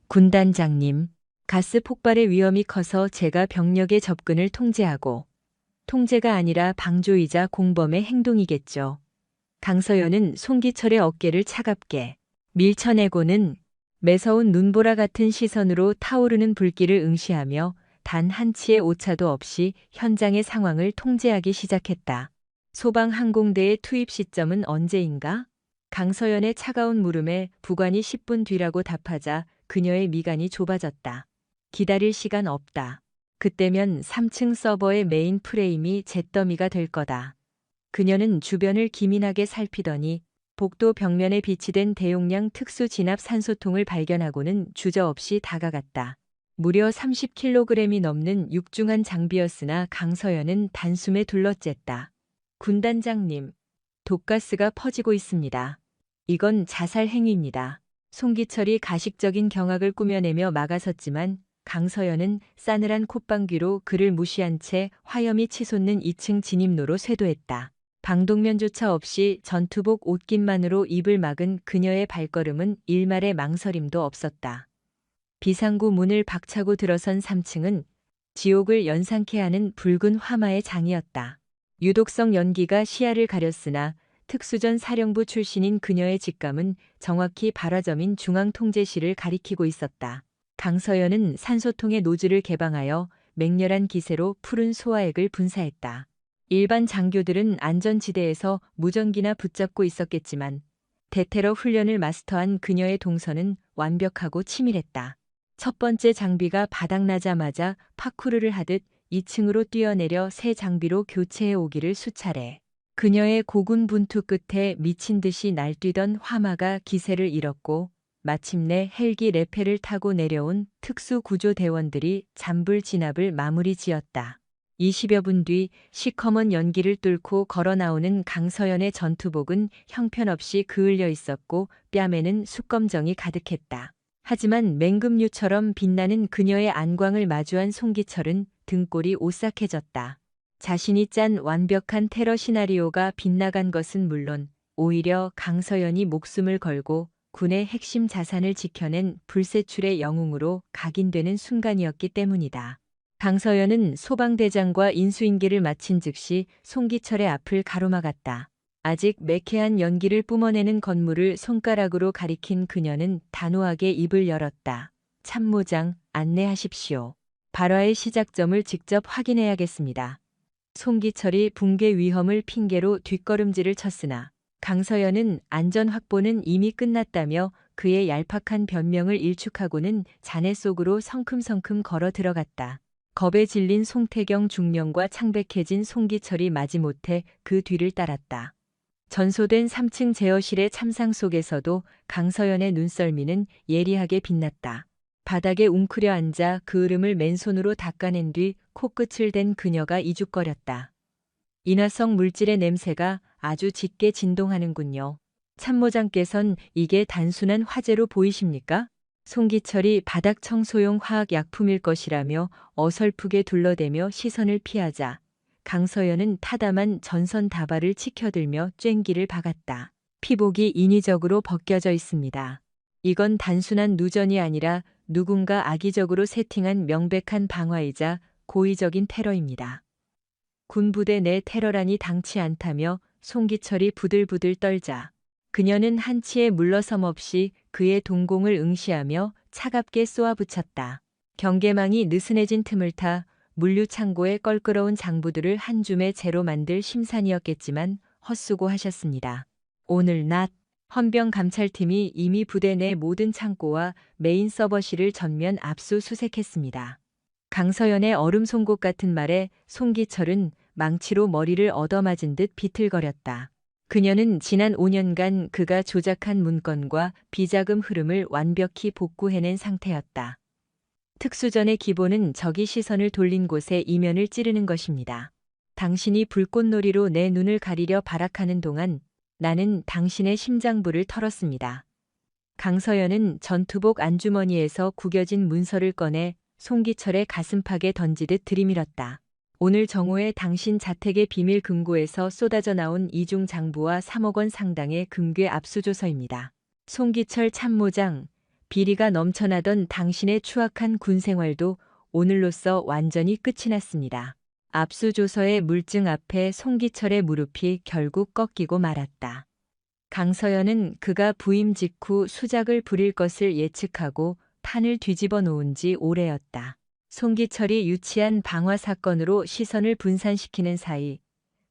군단장님, 가스 폭발의 위험이 커서 제가 병력의 접근을 통제하고 통제가 아니라 방조이자 공범의 행동이겠죠. 강서연은 송기철의 어깨를 차갑게 밀쳐내고는 매서운 눈보라 같은 시선으로 타오르는 불길을 응시하며 단 한치의 오차도 없이 현장의 상황을 통제하기 시작했다. 소방항공대의 투입 시점은 언제인가? 강서연의 차가운 물음에 부관이 10분 뒤라고 답하자 그녀의 미간이 좁아졌다. 기다릴 시간 없다. 그때면 3층 서버의 메인 프레임이 잿더미가 될 거다. 그녀는 주변을 기민하게 살피더니 복도 벽면에 비치된 대용량 특수 진압 산소통을 발견하고는 주저없이 다가갔다. 무려 30kg이 넘는 육중한 장비였으나 강서연은 단숨에 둘러쬐다. 군단장님, 독가스가 퍼지고 있습니다. 이건 자살 행위입니다. 송기철이 가식적인 경악을 꾸며내며 막아섰지만 강서연은 싸늘한 콧방귀로 그를 무시한 채 화염이 치솟는 2층 진입로로 쇄도했다. 방독면조차 없이 전투복 옷깃만으로 입을 막은 그녀의 발걸음은 일말의 망설임도 없었다. 비상구 문을 박차고 들어선 3층은 지옥을 연상케 하는 붉은 화마의 장이었다. 유독성 연기가 시야를 가렸으나 특수전 사령부 출신인 그녀의 직감은 정확히 발화점인 중앙통제실을 가리키고 있었다. 강서연은 산소통의 노즐을 개방하여 맹렬한 기세로 푸른 소화액을 분사했다. 일반 장교들은 안전지대에서 무전기나 붙잡고 있었겠지만 대테러 훈련을 마스터한 그녀의 동선은 완벽하고 치밀했다. 첫 번째 장비가 바닥나자마자 파쿠르를 하듯 2층으로 뛰어내려 새 장비로 교체해 오기를 수차례. 그녀의 고군분투 끝에 미친 듯이 날뛰던 화마가 기세를 잃었고 마침내 헬기 레페를 타고 내려온 특수구조대원들이 잔불 진압을 마무리 지었다. 20여 분 뒤 시커먼 연기를 뚫고 걸어 나오는 강서연의 전투복은 형편없이 그을려 있었고 뺨에는 숯검정이 가득했다. 하지만 맹금류처럼 빛나는 그녀의 안광을 마주한 송기철은 등골이 오싹해졌다. 자신이 짠 완벽한 테러 시나리오가 빗나간 것은 물론 오히려 강서연이 목숨을 걸고 군의 핵심 자산을 지켜낸 불세출의 영웅으로 각인되는 순간이었기 때문이다. 강서연은 소방대장과 인수인계를 마친 즉시 송기철의 앞을 가로막았다. 아직 매캐한 연기를 뿜어내는 건물을 손가락으로 가리킨 그녀는 단호하게 입을 열었다. 참모장, 안내하십시오. 발화의 시작점을 직접 확인해야겠습니다. 송기철이 붕괴 위험을 핑계로 뒷걸음질을 쳤으나 강서연은 안전 확보는 이미 끝났다며 그의 얄팍한 변명을 일축하고는 잔해 속으로 성큼성큼 걸어 들어갔다. 겁에 질린 송태경 중령과 창백해진 송기철이 마지못해 그 뒤를 따랐다. 전소된 3층 제어실의 참상 속에서도 강서연의 눈썰미는 예리하게 빛났다. 바닥에 웅크려 앉아 그 으름을 맨손으로 닦아낸 뒤 코끝을 댄 그녀가 이죽거렸다. 인화성 물질의 냄새가 아주 짙게 진동하는군요. 참모장께선 이게 단순한 화재로 보이십니까? 송기철이 바닥 청소용 화학약품일 것이라며 어설프게 둘러대며 시선을 피하자 강서연은 타담한 전선 다발을 치켜들며 쬐기를 박았다. 피복이 인위적으로 벗겨져 있습니다. 이건 단순한 누전이 아니라 누군가 악의적으로 세팅한 명백한 방화이자 고의적인 테러입니다. 군부대 내 테러란이 당치 않다며 송기철이 부들부들 떨자 그녀는 한치의 물러섬 없이 그의 동공을 응시하며 차갑게 쏘아붙였다. 경계망이 느슨해진 틈을 타 물류창고의 껄끄러운 장부들을 한 줌의 재로 만들 심산이었겠지만 헛수고하셨습니다. 오늘 낮 헌병 감찰팀이 이미 부대 내 모든 창고와 메인 서버실을 전면 압수수색했습니다. 강서연의 얼음 송곳 같은 말에 송기철은 망치로 머리를 얻어맞은 듯 비틀거렸다. 그녀는 지난 5년간 그가 조작한 문건과 비자금 흐름을 완벽히 복구해낸 상태였다. 특수전의 기본은 적이 시선을 돌린 곳에 이면을 찌르는 것입니다. 당신이 불꽃놀이로 내 눈을 가리려 발악하는 동안 나는 당신의 심장부를 털었습니다. 강서연은 전투복 안주머니에서 구겨진 문서를 꺼내 송기철의 가슴팍에 던지듯 들이밀었다. 오늘 정오에 당신 자택의 비밀 금고에서 쏟아져 나온 이중 장부와 3억 원 상당의 금괴 압수조서입니다. 송기철 참모장, 비리가 넘쳐나던 당신의 추악한 군 생활도 오늘로써 완전히 끝이 났습니다. 압수조서의 물증 앞에 송기철의 무릎이 결국 꺾이고 말았다. 강서연은 그가 부임 직후 수작을 부릴 것을 예측하고 판을 뒤집어 놓은 지 오래였다. 송기철이 유치한 방화 사건으로 시선을 분산시키는 사이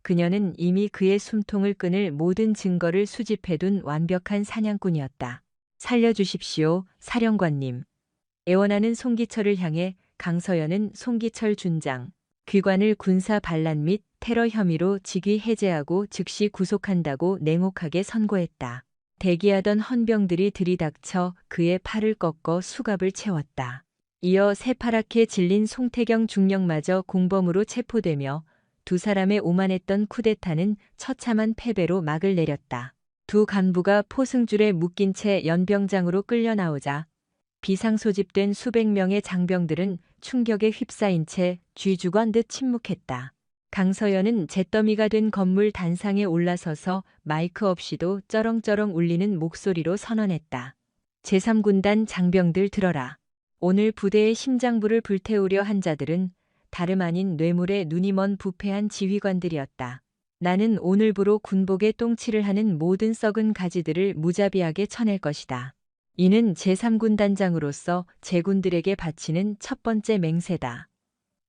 그녀는 이미 그의 숨통을 끊을 모든 증거를 수집해둔 완벽한 사냥꾼이었다. 살려주십시오, 사령관님. 애원하는 송기철을 향해 강서연은 송기철 준장, 귀관을 군사 반란 및 테러 혐의로 직위 해제하고 즉시 구속한다고 냉혹하게 선고했다. 대기하던 헌병들이 들이닥쳐 그의 팔을 꺾어 수갑을 채웠다. 이어 새파랗게 질린 송태경 중령마저 공범으로 체포되며 두 사람의 오만했던 쿠데타는 처참한 패배로 막을 내렸다. 두 간부가 포승줄에 묶인 채 연병장으로 끌려 나오자 비상소집된 수백 명의 장병들은 충격에 휩싸인 채 쥐죽은 듯 침묵했다. 강서연은 잿더미가 된 건물 단상에 올라서서 마이크 없이도 쩌렁쩌렁 울리는 목소리로 선언했다. 제3군단 장병들 들어라. 오늘 부대의 심장부를 불태우려 한 자들은 다름 아닌 뇌물에 눈이 먼 부패한 지휘관들이었다. 나는 오늘부로 군복에 똥칠을 하는 모든 썩은 가지들을 무자비하게 쳐낼 것이다. 이는 제3군단장으로서 제군들에게 바치는 첫 번째 맹세다.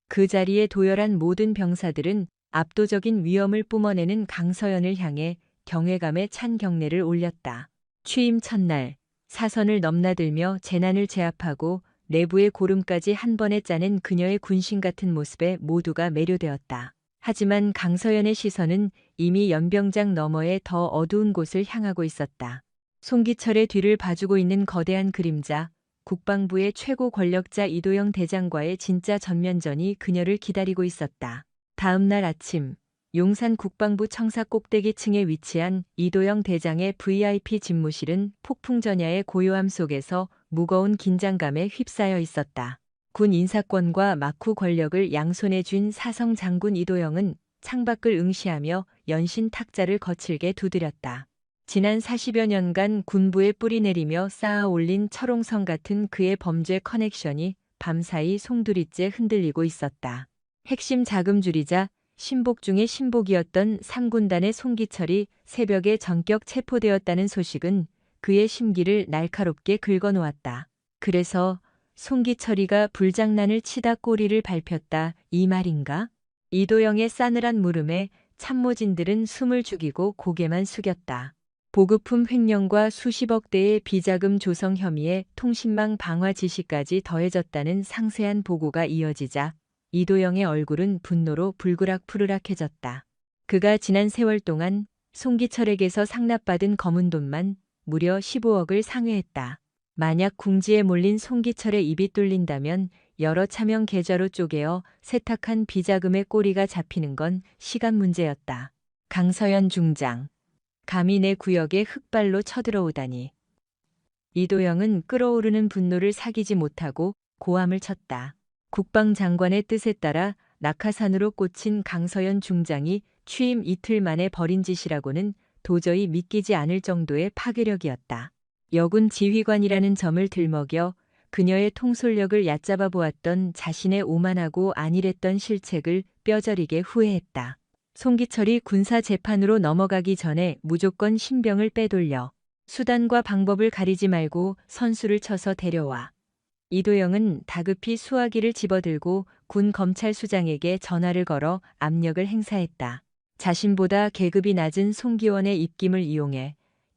그 자리에 도열한 모든 병사들은 압도적인 위엄을 뿜어내는 강서연을 향해 경외감에 찬 경례를 올렸다. 취임 첫날 사선을 넘나들며 재난을 제압하고 내부의 고름까지 한 번에 짜낸 그녀의 군신 같은 모습에 모두가 매료되었다. 하지만 강서연의 시선은 이미 연병장 너머의 더 어두운 곳을 향하고 있었다. 송기철의 뒤를 봐주고 있는 거대한 그림자, 국방부의 최고 권력자 이도영 대장과의 진짜 전면전이 그녀를 기다리고 있었다. 다음 날 아침, 용산 국방부 청사 꼭대기층에 위치한 이도영 대장의 VIP 집무실은 폭풍전야의 고요함 속에서 무거운 긴장감에 휩싸여 있었다. 군 인사권과 막후 권력을 양손에 쥔 사성 장군 이도영은 창밖을 응시하며 연신 탁자를 거칠게 두드렸다. 지난 40여 년간 군부에 뿌리 내리며 쌓아 올린 철옹성 같은 그의 범죄 커넥션이 밤사이 송두리째 흔들리고 있었다. 핵심 자금줄이자 신복 중의 신복이었던 3군단의 송기철이 새벽에 전격 체포되었다는 소식은 그의 심기를 날카롭게 긁어놓았다. 그래서 송기철이가 불장난을 치다 꼬리를 밟혔다 이 말인가? 이도영의 싸늘한 물음에 참모진들은 숨을 죽이고 고개만 숙였다. 보급품 횡령과 수십억 대의 비자금 조성 혐의에 통신망 방화 지시까지 더해졌다는 상세한 보고가 이어지자 이도영의 얼굴은 분노로 불그락푸르락해졌다. 그가 지난 세월 동안 송기철에게서 상납받은 검은 돈만 무려 15억을 상회했다. 만약 궁지에 몰린 송기철의 입이 뚫린다면 여러 차명 계좌로 쪼개어 세탁한 비자금의 꼬리가 잡히는 건 시간 문제였다. 강서연 중장. 감히 내 구역에 흑발로 쳐들어오다니. 이도영은 끓어오르는 분노를 사기지 못하고 고함을 쳤다. 국방장관의 뜻에 따라 낙하산으로 꽂힌 강서연 중장이 취임 이틀 만에 벌인 짓이라고는 도저히 믿기지 않을 정도의 파괴력이었다. 여군 지휘관이라는 점을 들먹여 그녀의 통솔력을 얕잡아 보았던 자신의 오만하고 안일했던 실책을 뼈저리게 후회했다. 송기철이 군사 재판으로 넘어가기 전에 무조건 신병을 빼돌려 수단과 방법을 가리지 말고 선수를 쳐서 데려와. 이도영은 다급히 수화기를 집어들고 군 검찰수장에게 전화를 걸어 압력을 행사했다. 자신보다 계급이 낮은 송기원의 입김을 이용해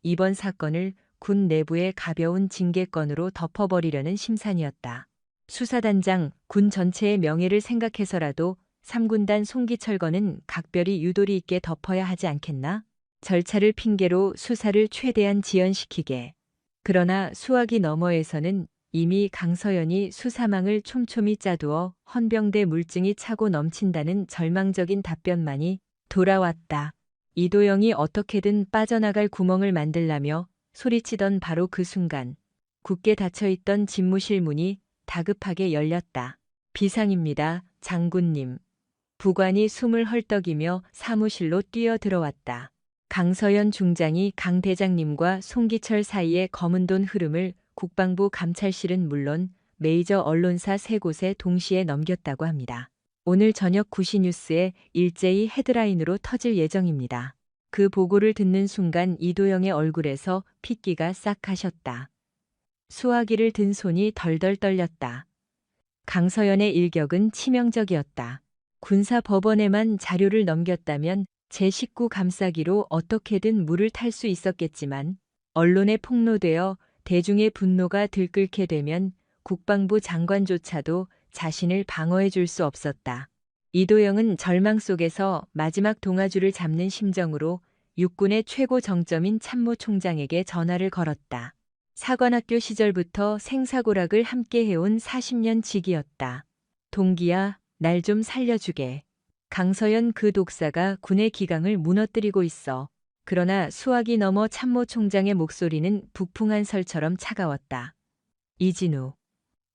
이번 사건을 군 내부의 가벼운 징계건으로 덮어버리려는 심산이었다. 수사단장, 군 전체의 명예를 생각해서라도 3군단 송기철건은 각별히 유도리 있게 덮어야 하지 않겠나? 절차를 핑계로 수사를 최대한 지연시키게. 그러나 수화기 너머에서는 이미 강서연이 수사망을 촘촘히 짜두어 헌병대 물증이 차고 넘친다는 절망적인 답변만이 돌아왔다. 이도영이 어떻게든 빠져나갈 구멍을 만들라며 소리치던 바로 그 순간 굳게 닫혀있던 집무실 문이 다급하게 열렸다. 비상입니다, 장군님. 부관이 숨을 헐떡이며 사무실로 뛰어들어왔다. 강서연 중장이 강 대장님과 송기철 사이의 검은 돈 흐름을 국방부 감찰실은 물론 메이저 언론사 3곳에 동시에 넘겼다고 합니다. 오늘 저녁 9시 뉴스에 일제히 헤드라인으로 터질 예정입니다. 그 보고를 듣는 순간 이도영의 얼굴에서 핏기가 싹 가셨다. 수화기를 든 손이 덜덜 떨렸다. 강서연의 일격은 치명적이었다. 군사법원에만 자료를 넘겼다면 제19 감싸기로 어떻게든 물을 탈 수 있었겠지만 언론에 폭로되어 대중의 분노가 들끓게 되면 국방부 장관조차도 자신을 방어해 줄 수 없었다. 이도영은 절망 속에서 마지막 동아줄을 잡는 심정으로 육군의 최고 정점인 참모총장에게 전화를 걸었다. 사관학교 시절부터 생사고락을 함께 해온 40년 지기였다. 동기야, 날 좀 살려주게. 강서연 그 독사가 군의 기강을 무너뜨리고 있어. 그러나 수화기 너머 참모총장의 목소리는 북풍한 설처럼 차가웠다. 이진우.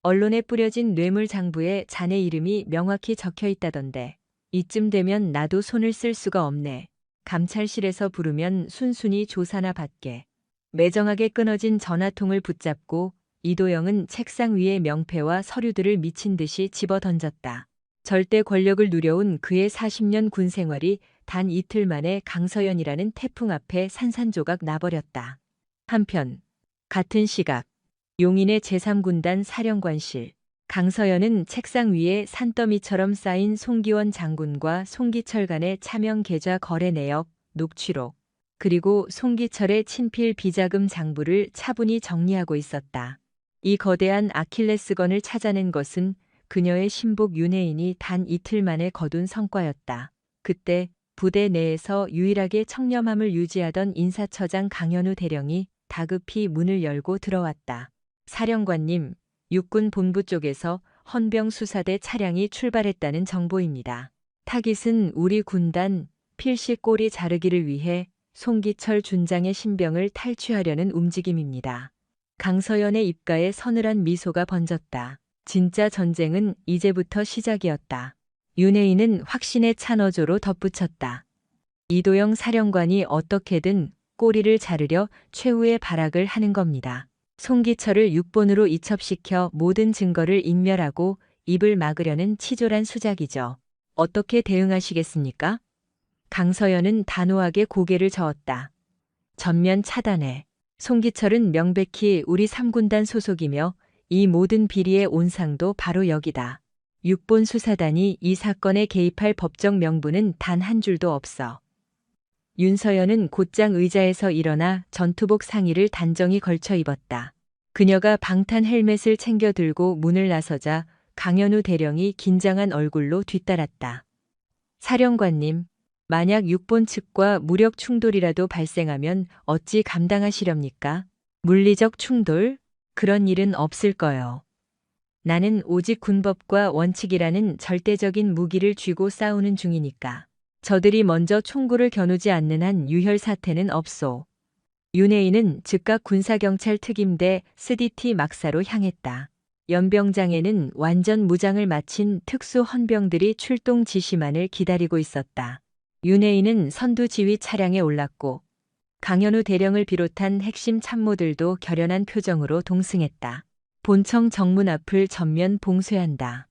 언론에 뿌려진 뇌물장부에 자네 이름이 명확히 적혀 있다던데. 이쯤 되면 나도 손을 쓸 수가 없네. 감찰실에서 부르면 순순히 조사나 받게. 매정하게 끊어진 전화통을 붙잡고 이도영은 책상 위에 명패와 서류들을 미친 듯이 집어던졌다. 절대 권력을 누려온 그의 40년 군 생활이 단 이틀 만에 강서연이라는 태풍 앞에 산산조각 나버렸다. 한편 같은 시각 용인의 제3군단 사령관실. 강서연은 책상 위에 산더미처럼 쌓인 송기원 장군과 송기철 간의 차명 계좌 거래 내역, 녹취록, 그리고 송기철의 친필 비자금 장부를 차분히 정리하고 있었다. 이 거대한 아킬레스건을 찾아낸 것은 그녀의 신복 윤혜인이 단 이틀 만에 거둔 성과였다. 그때 부대 내에서 유일하게 청렴함을 유지하던 인사처장 강현우 대령이 다급히 문을 열고 들어왔다. 사령관님, 육군 본부 쪽에서 헌병수사대 차량이 출발했다는 정보입니다. 타깃은 우리 군단 필시 꼬리 자르기를 위해 송기철 준장의 신병을 탈취하려는 움직임입니다. 강서연의 입가에 서늘한 미소가 번졌다. 진짜 전쟁은 이제부터 시작이었다. 윤혜인은 확신의 찬어조로 덧붙였다. 이도영 사령관이 어떻게든 꼬리를 자르려 최후의 발악을 하는 겁니다. 송기철을 육본으로 이첩시켜 모든 증거를 인멸하고 입을 막으려는 치졸한 수작이죠. 어떻게 대응하시겠습니까? 강서연은 단호하게 고개를 저었다. 전면 차단해. 송기철은 명백히 우리 3군단 소속이며 이 모든 비리의 온상도 바로 여기다. 육본 수사단이 이 사건에 개입할 법적 명분은 단 한 줄도 없어. 윤서연은 곧장 의자에서 일어나 전투복 상의를 단정히 걸쳐 입었다. 그녀가 방탄 헬멧을 챙겨 들고 문을 나서자 강현우 대령이 긴장한 얼굴로 뒤따랐다. 사령관님, 만약 육본 측과 무력 충돌이라도 발생하면 어찌 감당하시렵니까? 물리적 충돌? 그런 일은 없을 거요. 나는 오직 군법과 원칙이라는 절대적인 무기를 쥐고 싸우는 중이니까. 저들이 먼저 총구를 겨누지 않는 한 유혈 사태는 없소. 윤혜인은 즉각 군사경찰 특임대 스디티 막사로 향했다. 연병장에는 완전 무장을 마친 특수 헌병들이 출동 지시만을 기다리고 있었다. 윤혜인은 선두 지휘 차량에 올랐고 강현우 대령을 비롯한 핵심 참모들도 결연한 표정으로 동승했다. 본청 정문 앞을 전면 봉쇄한다.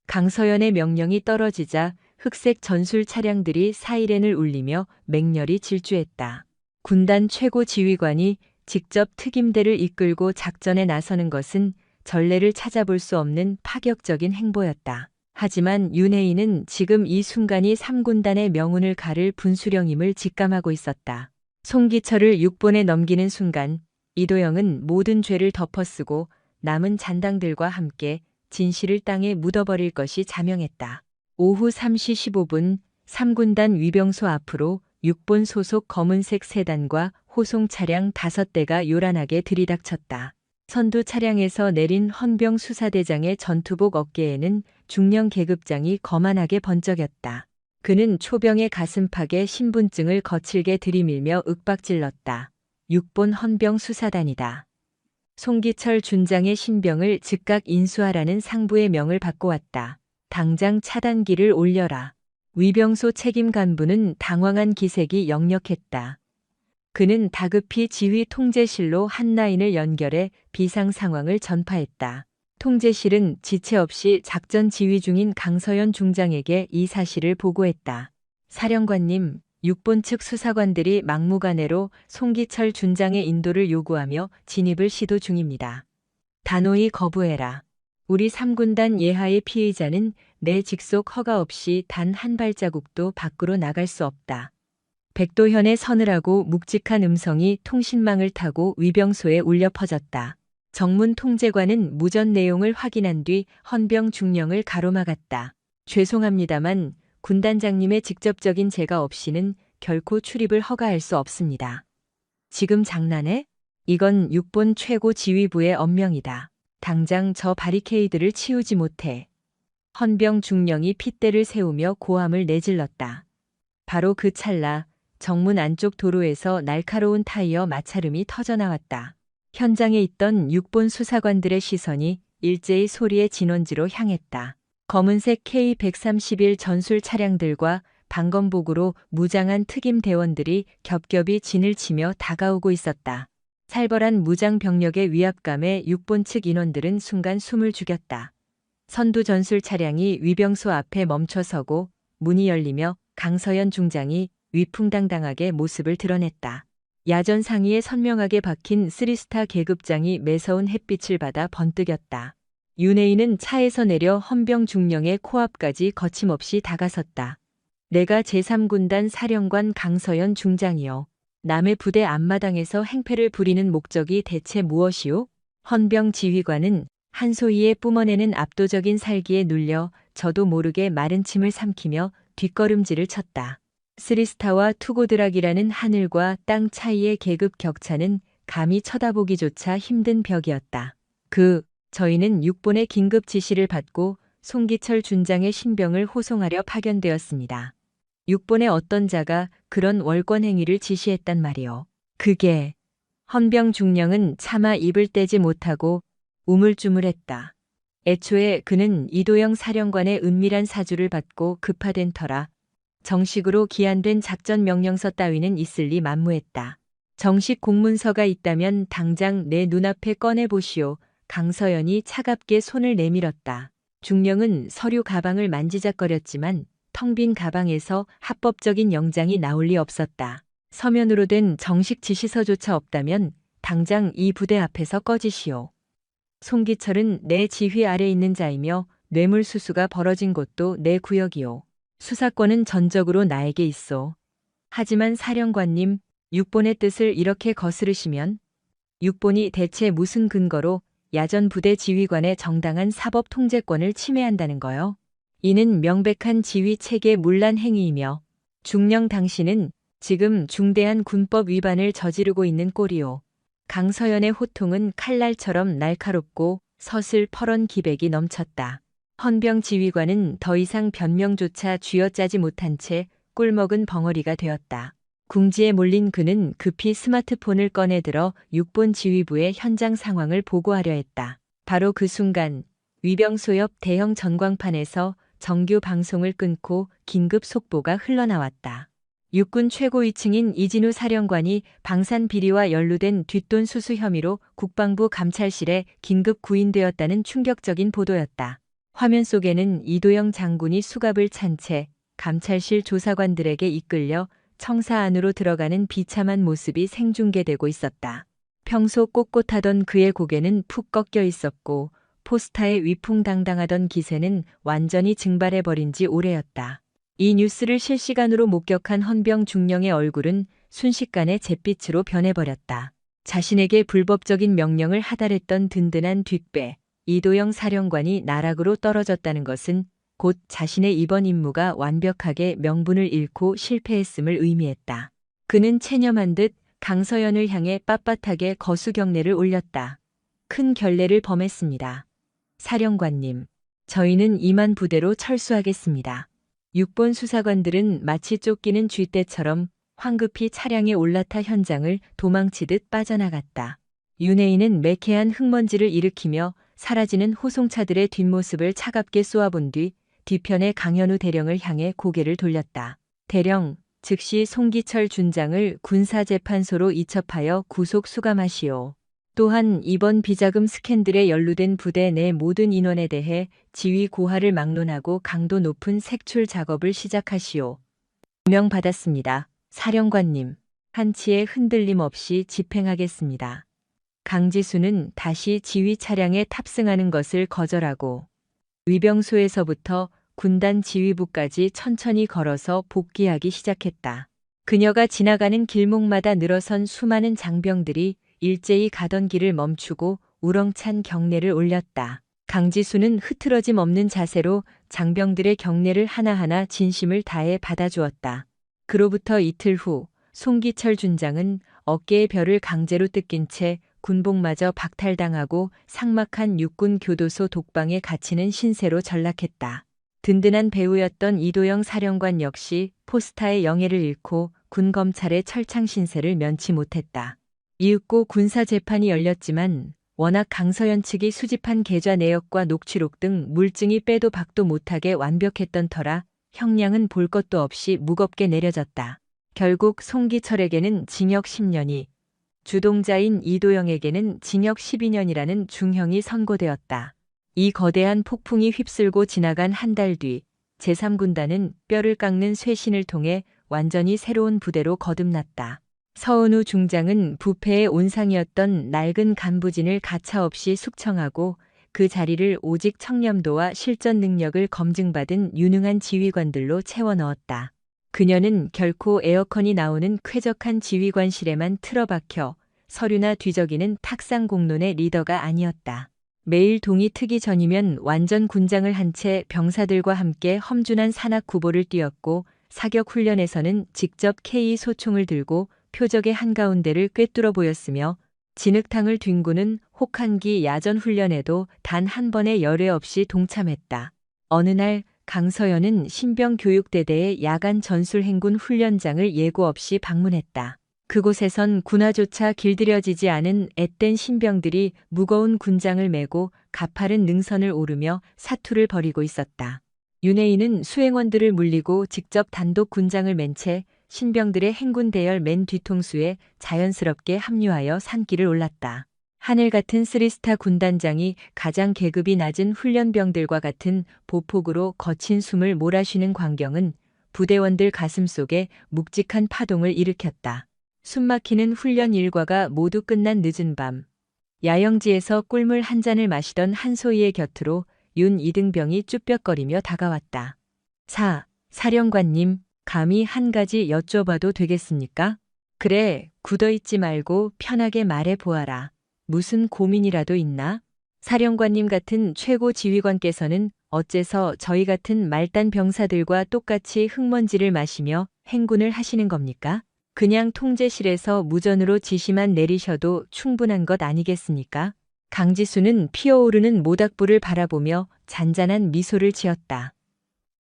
강서연의 명령이 떨어지자 흑색 전술 차량들이 사이렌을 울리며 맹렬히 질주했다. 군단 최고 지휘관이 직접 특임대를 이끌고 작전에 나서는 것은 전례를 찾아볼 수 없는 파격적인 행보였다. 하지만 윤혜인은 지금 이 순간이 3군단의 명운을 가를 분수령임을 직감하고 있었다. 송기철을 육본에 넘기는 순간 이도영은 모든 죄를 덮어쓰고 남은 잔당들과 함께 진실을 땅에 묻어버릴 것이 자명했다. 오후 3시 15분 3군단 위병소 앞으로 육본 소속 검은색 세단과 호송 차량 5대가 요란하게 들이닥쳤다. 선두 차량에서 내린 헌병 수사대장의 전투복 어깨에는 중령 계급장이 거만하게 번쩍였다. 그는 초병의 가슴팍에 신분증을 거칠게 들이밀며 윽박질렀다. 육본 헌병 수사단이다. 송기철 준장의 신병을 즉각 인수하라는 상부의 명을 받고 왔다. 당장 차단기를 올려라. 위병소 책임 간부는 당황한 기색이 역력했다. 그는 다급히 지휘 통제실로 한 라인을 연결해 비상 상황을 전파했다. 통제실은 지체 없이 작전 지휘 중인 강서연 중장에게 이 사실을 보고했다. 사령관님, 육본 측 수사관들이 막무가내로 송기철 준장의 인도를 요구하며 진입을 시도 중입니다. 단호히 거부해라. 우리 3군단 예하의 피의자는 내 직속 허가 없이 단 한 발자국도 밖으로 나갈 수 없다. 백도현의 서늘하고 묵직한 음성이 통신망을 타고 위병소에 울려 퍼졌다. 정문 통제관은 무전 내용을 확인한 뒤 헌병 중령을 가로막았다. 죄송합니다만 군단장님의 직접적인 제가 없이는 결코 출입을 허가할 수 없습니다. 지금 장난해? 이건 육본 최고 지휘부의 엄명이다. 당장 저 바리케이드를 치우지 못해. 헌병 중령이 핏대를 세우며 고함을 내질렀다. 바로 그 찰나 정문 안쪽 도로에서 날카로운 타이어 마찰음이 터져나왔다. 현장에 있던 육본 수사관들의 시선이 일제히 소리의 진원지로 향했다. 검은색 K131 전술 차량들과 방검복으로 무장한 특임 대원들이 겹겹이 진을 치며 다가오고 있었다. 살벌한 무장 병력의 위압감에 육본 측 인원들은 순간 숨을 죽였다. 선두 전술 차량이 위병소 앞에 멈춰서고 문이 열리며 강서연 중장이 위풍당당하게 모습을 드러냈다. 야전 상의에 선명하게 박힌 3스타 계급장이 매서운 햇빛을 받아 번뜩였다. 윤혜인은 차에서 내려 헌병 중령의 코앞까지 거침없이 다가섰다. 내가 제3군단 사령관 강서연 중장이요. 남의 부대 앞마당에서 행패를 부리는 목적이 대체 무엇이오? 헌병 지휘관은 한소희의 뿜어내는 압도적인 살기에 눌려 저도 모르게 마른 침을 삼키며 뒷걸음질을 쳤다. 3스타와 투고드락이라는 하늘과 땅 차이의 계급 격차는 감히 쳐다보기조차 힘든 벽이었다. 저희는 육본의 긴급 지시를 받고 송기철 준장의 신병을 호송하려 파견되었습니다. 육본의 어떤 자가 그런 월권 행위를 지시했단 말이오. 그게 헌병 중령은 차마 입을 떼지 못하고 우물쭈물했다. 애초에 그는 이도영 사령관의 은밀한 사주를 받고 급파된 터라 정식으로 기한된 작전 명령서 따위는 있을 리 만무했다. 정식 공문서가 있다면 당장 내 눈앞에 꺼내보시오. 강서연이 차갑게 손을 내밀었다. 중령은 서류 가방을 만지작거렸지만 텅 빈 가방에서 합법적인 영장이 나올 리 없었다. 서면으로 된 정식 지시서조차 없다면 당장 이 부대 앞에서 꺼지시오. 송기철은 내 지휘 아래 있는 자이며 뇌물수수가 벌어진 곳도 내 구역이오. 수사권은 전적으로 나에게 있어. 하지만 사령관님, 육본의 뜻을 이렇게 거스르시면 육본이 대체 무슨 근거로 야전 부대 지휘관의 정당한 사법 통제권을 침해한다는 거요? 이는 명백한 지휘 체계 문란 행위이며 중령 당신은 지금 중대한 군법 위반을 저지르고 있는 꼴이오. 강서연의 호통은 칼날처럼 날카롭고 서슬퍼런 기백이 넘쳤다. 헌병 지휘관은 더 이상 변명조차 쥐어짜지 못한 채 꿀먹은 벙어리가 되었다. 궁지에 몰린 그는 급히 스마트폰을 꺼내들어 육본 지휘부의 현장 상황을 보고하려 했다. 바로 그 순간 위병소 옆 대형 전광판에서 정규 방송을 끊고 긴급 속보가 흘러나왔다. 육군 최고위층인 이진우 사령관이 방산 비리와 연루된 뒷돈 수수 혐의로 국방부 감찰실에 긴급 구인되었다는 충격적인 보도였다. 화면 속에는 이도영 장군이 수갑을 찬 채 감찰실 조사관들에게 이끌려 청사 안으로 들어가는 비참한 모습이 생중계되고 있었다. 평소 꼿꼿하던 그의 고개는 푹 꺾여 있었고 포스타에 위풍당당하던 기세는 완전히 증발해버린 지 오래였다. 이 뉴스를 실시간으로 목격한 헌병 중령의 얼굴은 순식간에 잿빛으로 변해버렸다. 자신에게 불법적인 명령을 하달했던 든든한 뒷배, 이도영 사령관이 나락으로 떨어졌다는 것은 곧 자신의 이번 임무가 완벽하게 명분을 잃고 실패했음을 의미했다. 그는 체념한 듯 강서연을 향해 빳빳하게 거수경례를 올렸다. 큰 결례를 범했습니다. 사령관님, 저희는 2만 부대로 철수하겠습니다. 6본 수사관들은 마치 쫓기는 쥐떼처럼 황급히 차량에 올라타 현장을 도망치듯 빠져나갔다. 윤혜인은 매캐한 흙먼지를 일으키며 사라지는 호송차들의 뒷모습을 차갑게 쏘아본 뒤 뒤편의 강현우 대령을 향해 고개를 돌렸다. 대령, 즉시 송기철 준장을 군사재판소로 이첩하여 구속 수감하시오. 또한 이번 비자금 스캔들에 연루된 부대 내 모든 인원에 대해 지휘 고하를 막론하고 강도 높은 색출 작업을 시작하시오. 명받았습니다. 사령관님, 한치의 흔들림 없이 집행하겠습니다. 강지수는 다시 지휘 차량에 탑승하는 것을 거절하고 위병소에서부터 군단 지휘부까지 천천히 걸어서 복귀하기 시작했다. 그녀가 지나가는 길목마다 늘어선 수많은 장병들이 일제히 가던 길을 멈추고 우렁찬 경례를 올렸다. 강지수는 흐트러짐 없는 자세로 장병들의 경례를 하나하나 진심을 다해 받아주었다. 그로부터 이틀 후 송기철 준장은 어깨의 별을 강제로 뜯긴 채 군복마저 박탈당하고 삭막한 육군 교도소 독방에 갇히는 신세로 전락했다. 든든한 배우였던 이도영 사령관 역시 포스타의 영예를 잃고 군검찰의 철창 신세를 면치 못했다. 이윽고 군사재판이 열렸지만 워낙 강서연 측이 수집한 계좌 내역과 녹취록 등 물증이 빼도 박도 못하게 완벽했던 터라 형량은 볼 것도 없이 무겁게 내려졌다. 결국 송기철에게는 징역 10년이, 주동자인 이도영에게는 징역 12년이라는 중형이 선고되었다. 이 거대한 폭풍이 휩쓸고 지나간 한 달 뒤 제3군단은 뼈를 깎는 쇄신을 통해 완전히 새로운 부대로 거듭났다. 서은우 중장은 부패의 온상이었던 낡은 간부진을 가차없이 숙청하고 그 자리를 오직 청렴도와 실전 능력을 검증받은 유능한 지휘관들로 채워 넣었다. 그녀는 결코 에어컨이 나오는 쾌적한 지휘관실에만 틀어박혀 서류나 뒤적이는 탁상 공론의 리더가 아니었다. 매일 동이 트기 전이면 완전 군장을 한 채 병사들과 함께 험준한 산악 구보를 뛰었고 사격 훈련에서는 직접 K 소총을 들고 표적의 한가운데를 꿰뚫어 보였으며 진흙탕을 뒹구는 혹한기 야전 훈련에도 단 한 번의 열애 없이 동참했다. 어느 날 강서연은 신병교육대대의 야간 전술행군 훈련장을 예고 없이 방문했다. 그곳에선 군화조차 길들여지지 않은 앳된 신병들이 무거운 군장을 메고 가파른 능선을 오르며 사투를 벌이고 있었다. 윤혜인은 수행원들을 물리고 직접 단독 군장을 맨 채 신병들의 행군 대열 맨 뒤통수에 자연스럽게 합류하여 산길을 올랐다. 하늘 같은 쓰리스타 군단장이 가장 계급이 낮은 훈련병들과 같은 보폭으로 거친 숨을 몰아쉬는 광경은 부대원들 가슴 속에 묵직한 파동을 일으켰다. 숨막히는 훈련 일과가 모두 끝난 늦은 밤, 야영지에서 꿀물 한 잔을 마시던 한소희의 곁으로 윤 이등병이 쭈뼛거리며 다가왔다. 사령관님, 감히 한 가지 여쭤봐도 되겠습니까? 그래, 굳어있지 말고 편하게 말해보아라. 무슨 고민이라도 있나? 사령관님 같은 최고 지휘관께서는 어째서 저희 같은 말단 병사들과 똑같이 흙먼지를 마시며 행군을 하시는 겁니까? 그냥 통제실에서 무전으로 지시만 내리셔도 충분한 것 아니겠습니까? 강지수는 피어오르는 모닥불을 바라보며 잔잔한 미소를 지었다.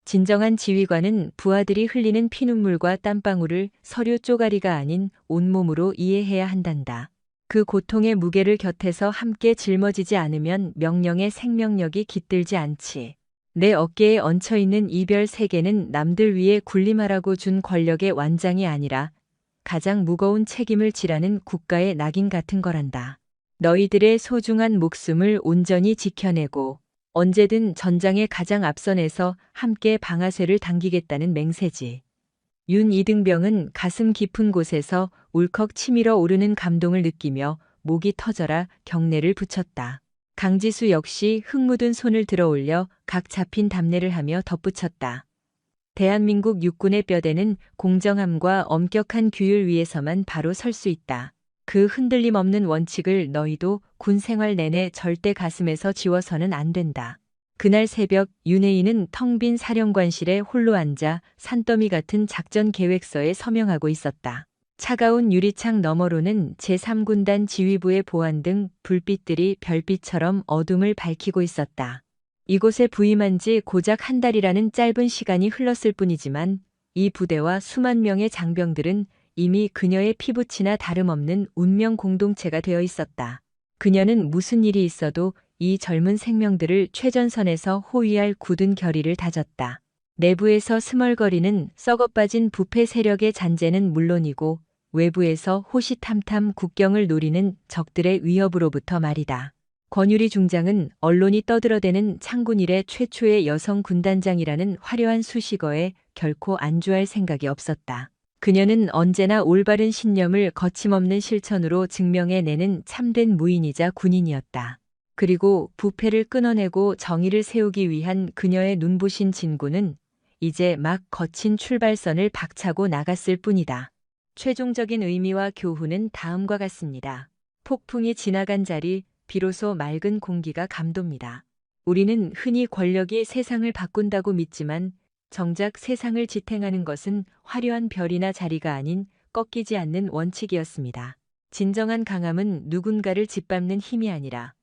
진정한 지휘관은 부하들이 흘리는 피눈물과 땀방울을 서류 쪼가리가 아닌 온몸으로 이해해야 한단다. 그 고통의 무게를 곁에서 함께 짊어지지 않으면 명령의 생명력이 깃들지 않지. 내 어깨에 얹혀있는 이별 세계는 남들 위에 군림하라고 준 권력의 완장이 아니라 가장 무거운 책임을 지라는 국가의 낙인 같은 거란다. 너희들의 소중한 목숨을 온전히 지켜내고 언제든 전장의 가장 앞선에서 함께 방아쇠를 당기겠다는 맹세지. 윤 이등병은 가슴 깊은 곳에서 울컥 치밀어 오르는 감동을 느끼며 목이 터져라 경례를 붙였다. 강지수 역시 흙 묻은 손을 들어 올려 각 잡힌 답례를 하며 덧붙였다. 대한민국 육군의 뼈대는 공정함과 엄격한 규율 위에서만 바로 설 수 있다. 그 흔들림 없는 원칙을 너희도 군 생활 내내 절대 가슴에서 지워서는 안 된다. 그날 새벽 윤혜인은 텅 빈 사령관실에 홀로 앉아 산더미 같은 작전 계획서에 서명하고 있었다. 차가운 유리창 너머로는 제3군단 지휘부의 보안 등 불빛들이 별빛처럼 어둠을 밝히고 있었다. 이곳에 부임한 지 고작 한 달이라는 짧은 시간이 흘렀을 뿐이지만 이 부대와 수만 명의 장병들은 이미 그녀의 피부치나 다름없는 운명 공동체가 되어 있었다. 그녀는 무슨 일이 있어도 이 젊은 생명들을 최전선에서 호위할 굳은 결의를 다졌다. 내부에서 스멀거리는 썩어빠진 부패 세력의 잔재는 물론이고 외부에서 호시탐탐 국경을 노리는 적들의 위협으로부터 말이다. 권유리 중장은 언론이 떠들어대는 창군 이래 최초의 여성 군단장이라는 화려한 수식어에 결코 안주할 생각이 없었다. 그녀는 언제나 올바른 신념을 거침없는 실천으로 증명해내는 참된 무인이자 군인이었다. 그리고 부패를 끊어내고 정의를 세우기 위한 그녀의 눈부신 진군은 이제 막 거친 출발선을 박차고 나갔을 뿐이다. 최종적인 의미와 교훈은 다음과 같습니다. 폭풍이 지나간 자리, 비로소 맑은 공기가 감돕니다. 우리는 흔히 권력이 세상을 바꾼다고 믿지만 정작 세상을 지탱하는 것은 화려한 별이나 자리가 아닌 꺾이지 않는 원칙이었습니다. 진정한 강함은 누군가를 짓밟는 힘이 아니라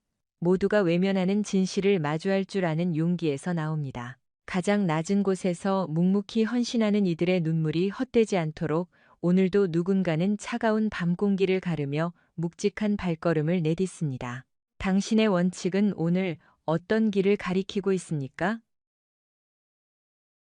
모두가 외면하는 진실을 마주할 줄 아는 용기에서 나옵니다. 가장 낮은 곳에서 묵묵히 헌신하는 이들의 눈물이 헛되지 않도록 오늘도 누군가는 차가운 밤 공기를 가르며 묵직한 발걸음을 내딛습니다. 당신의 원칙은 오늘 어떤 길을 가리키고 있습니까?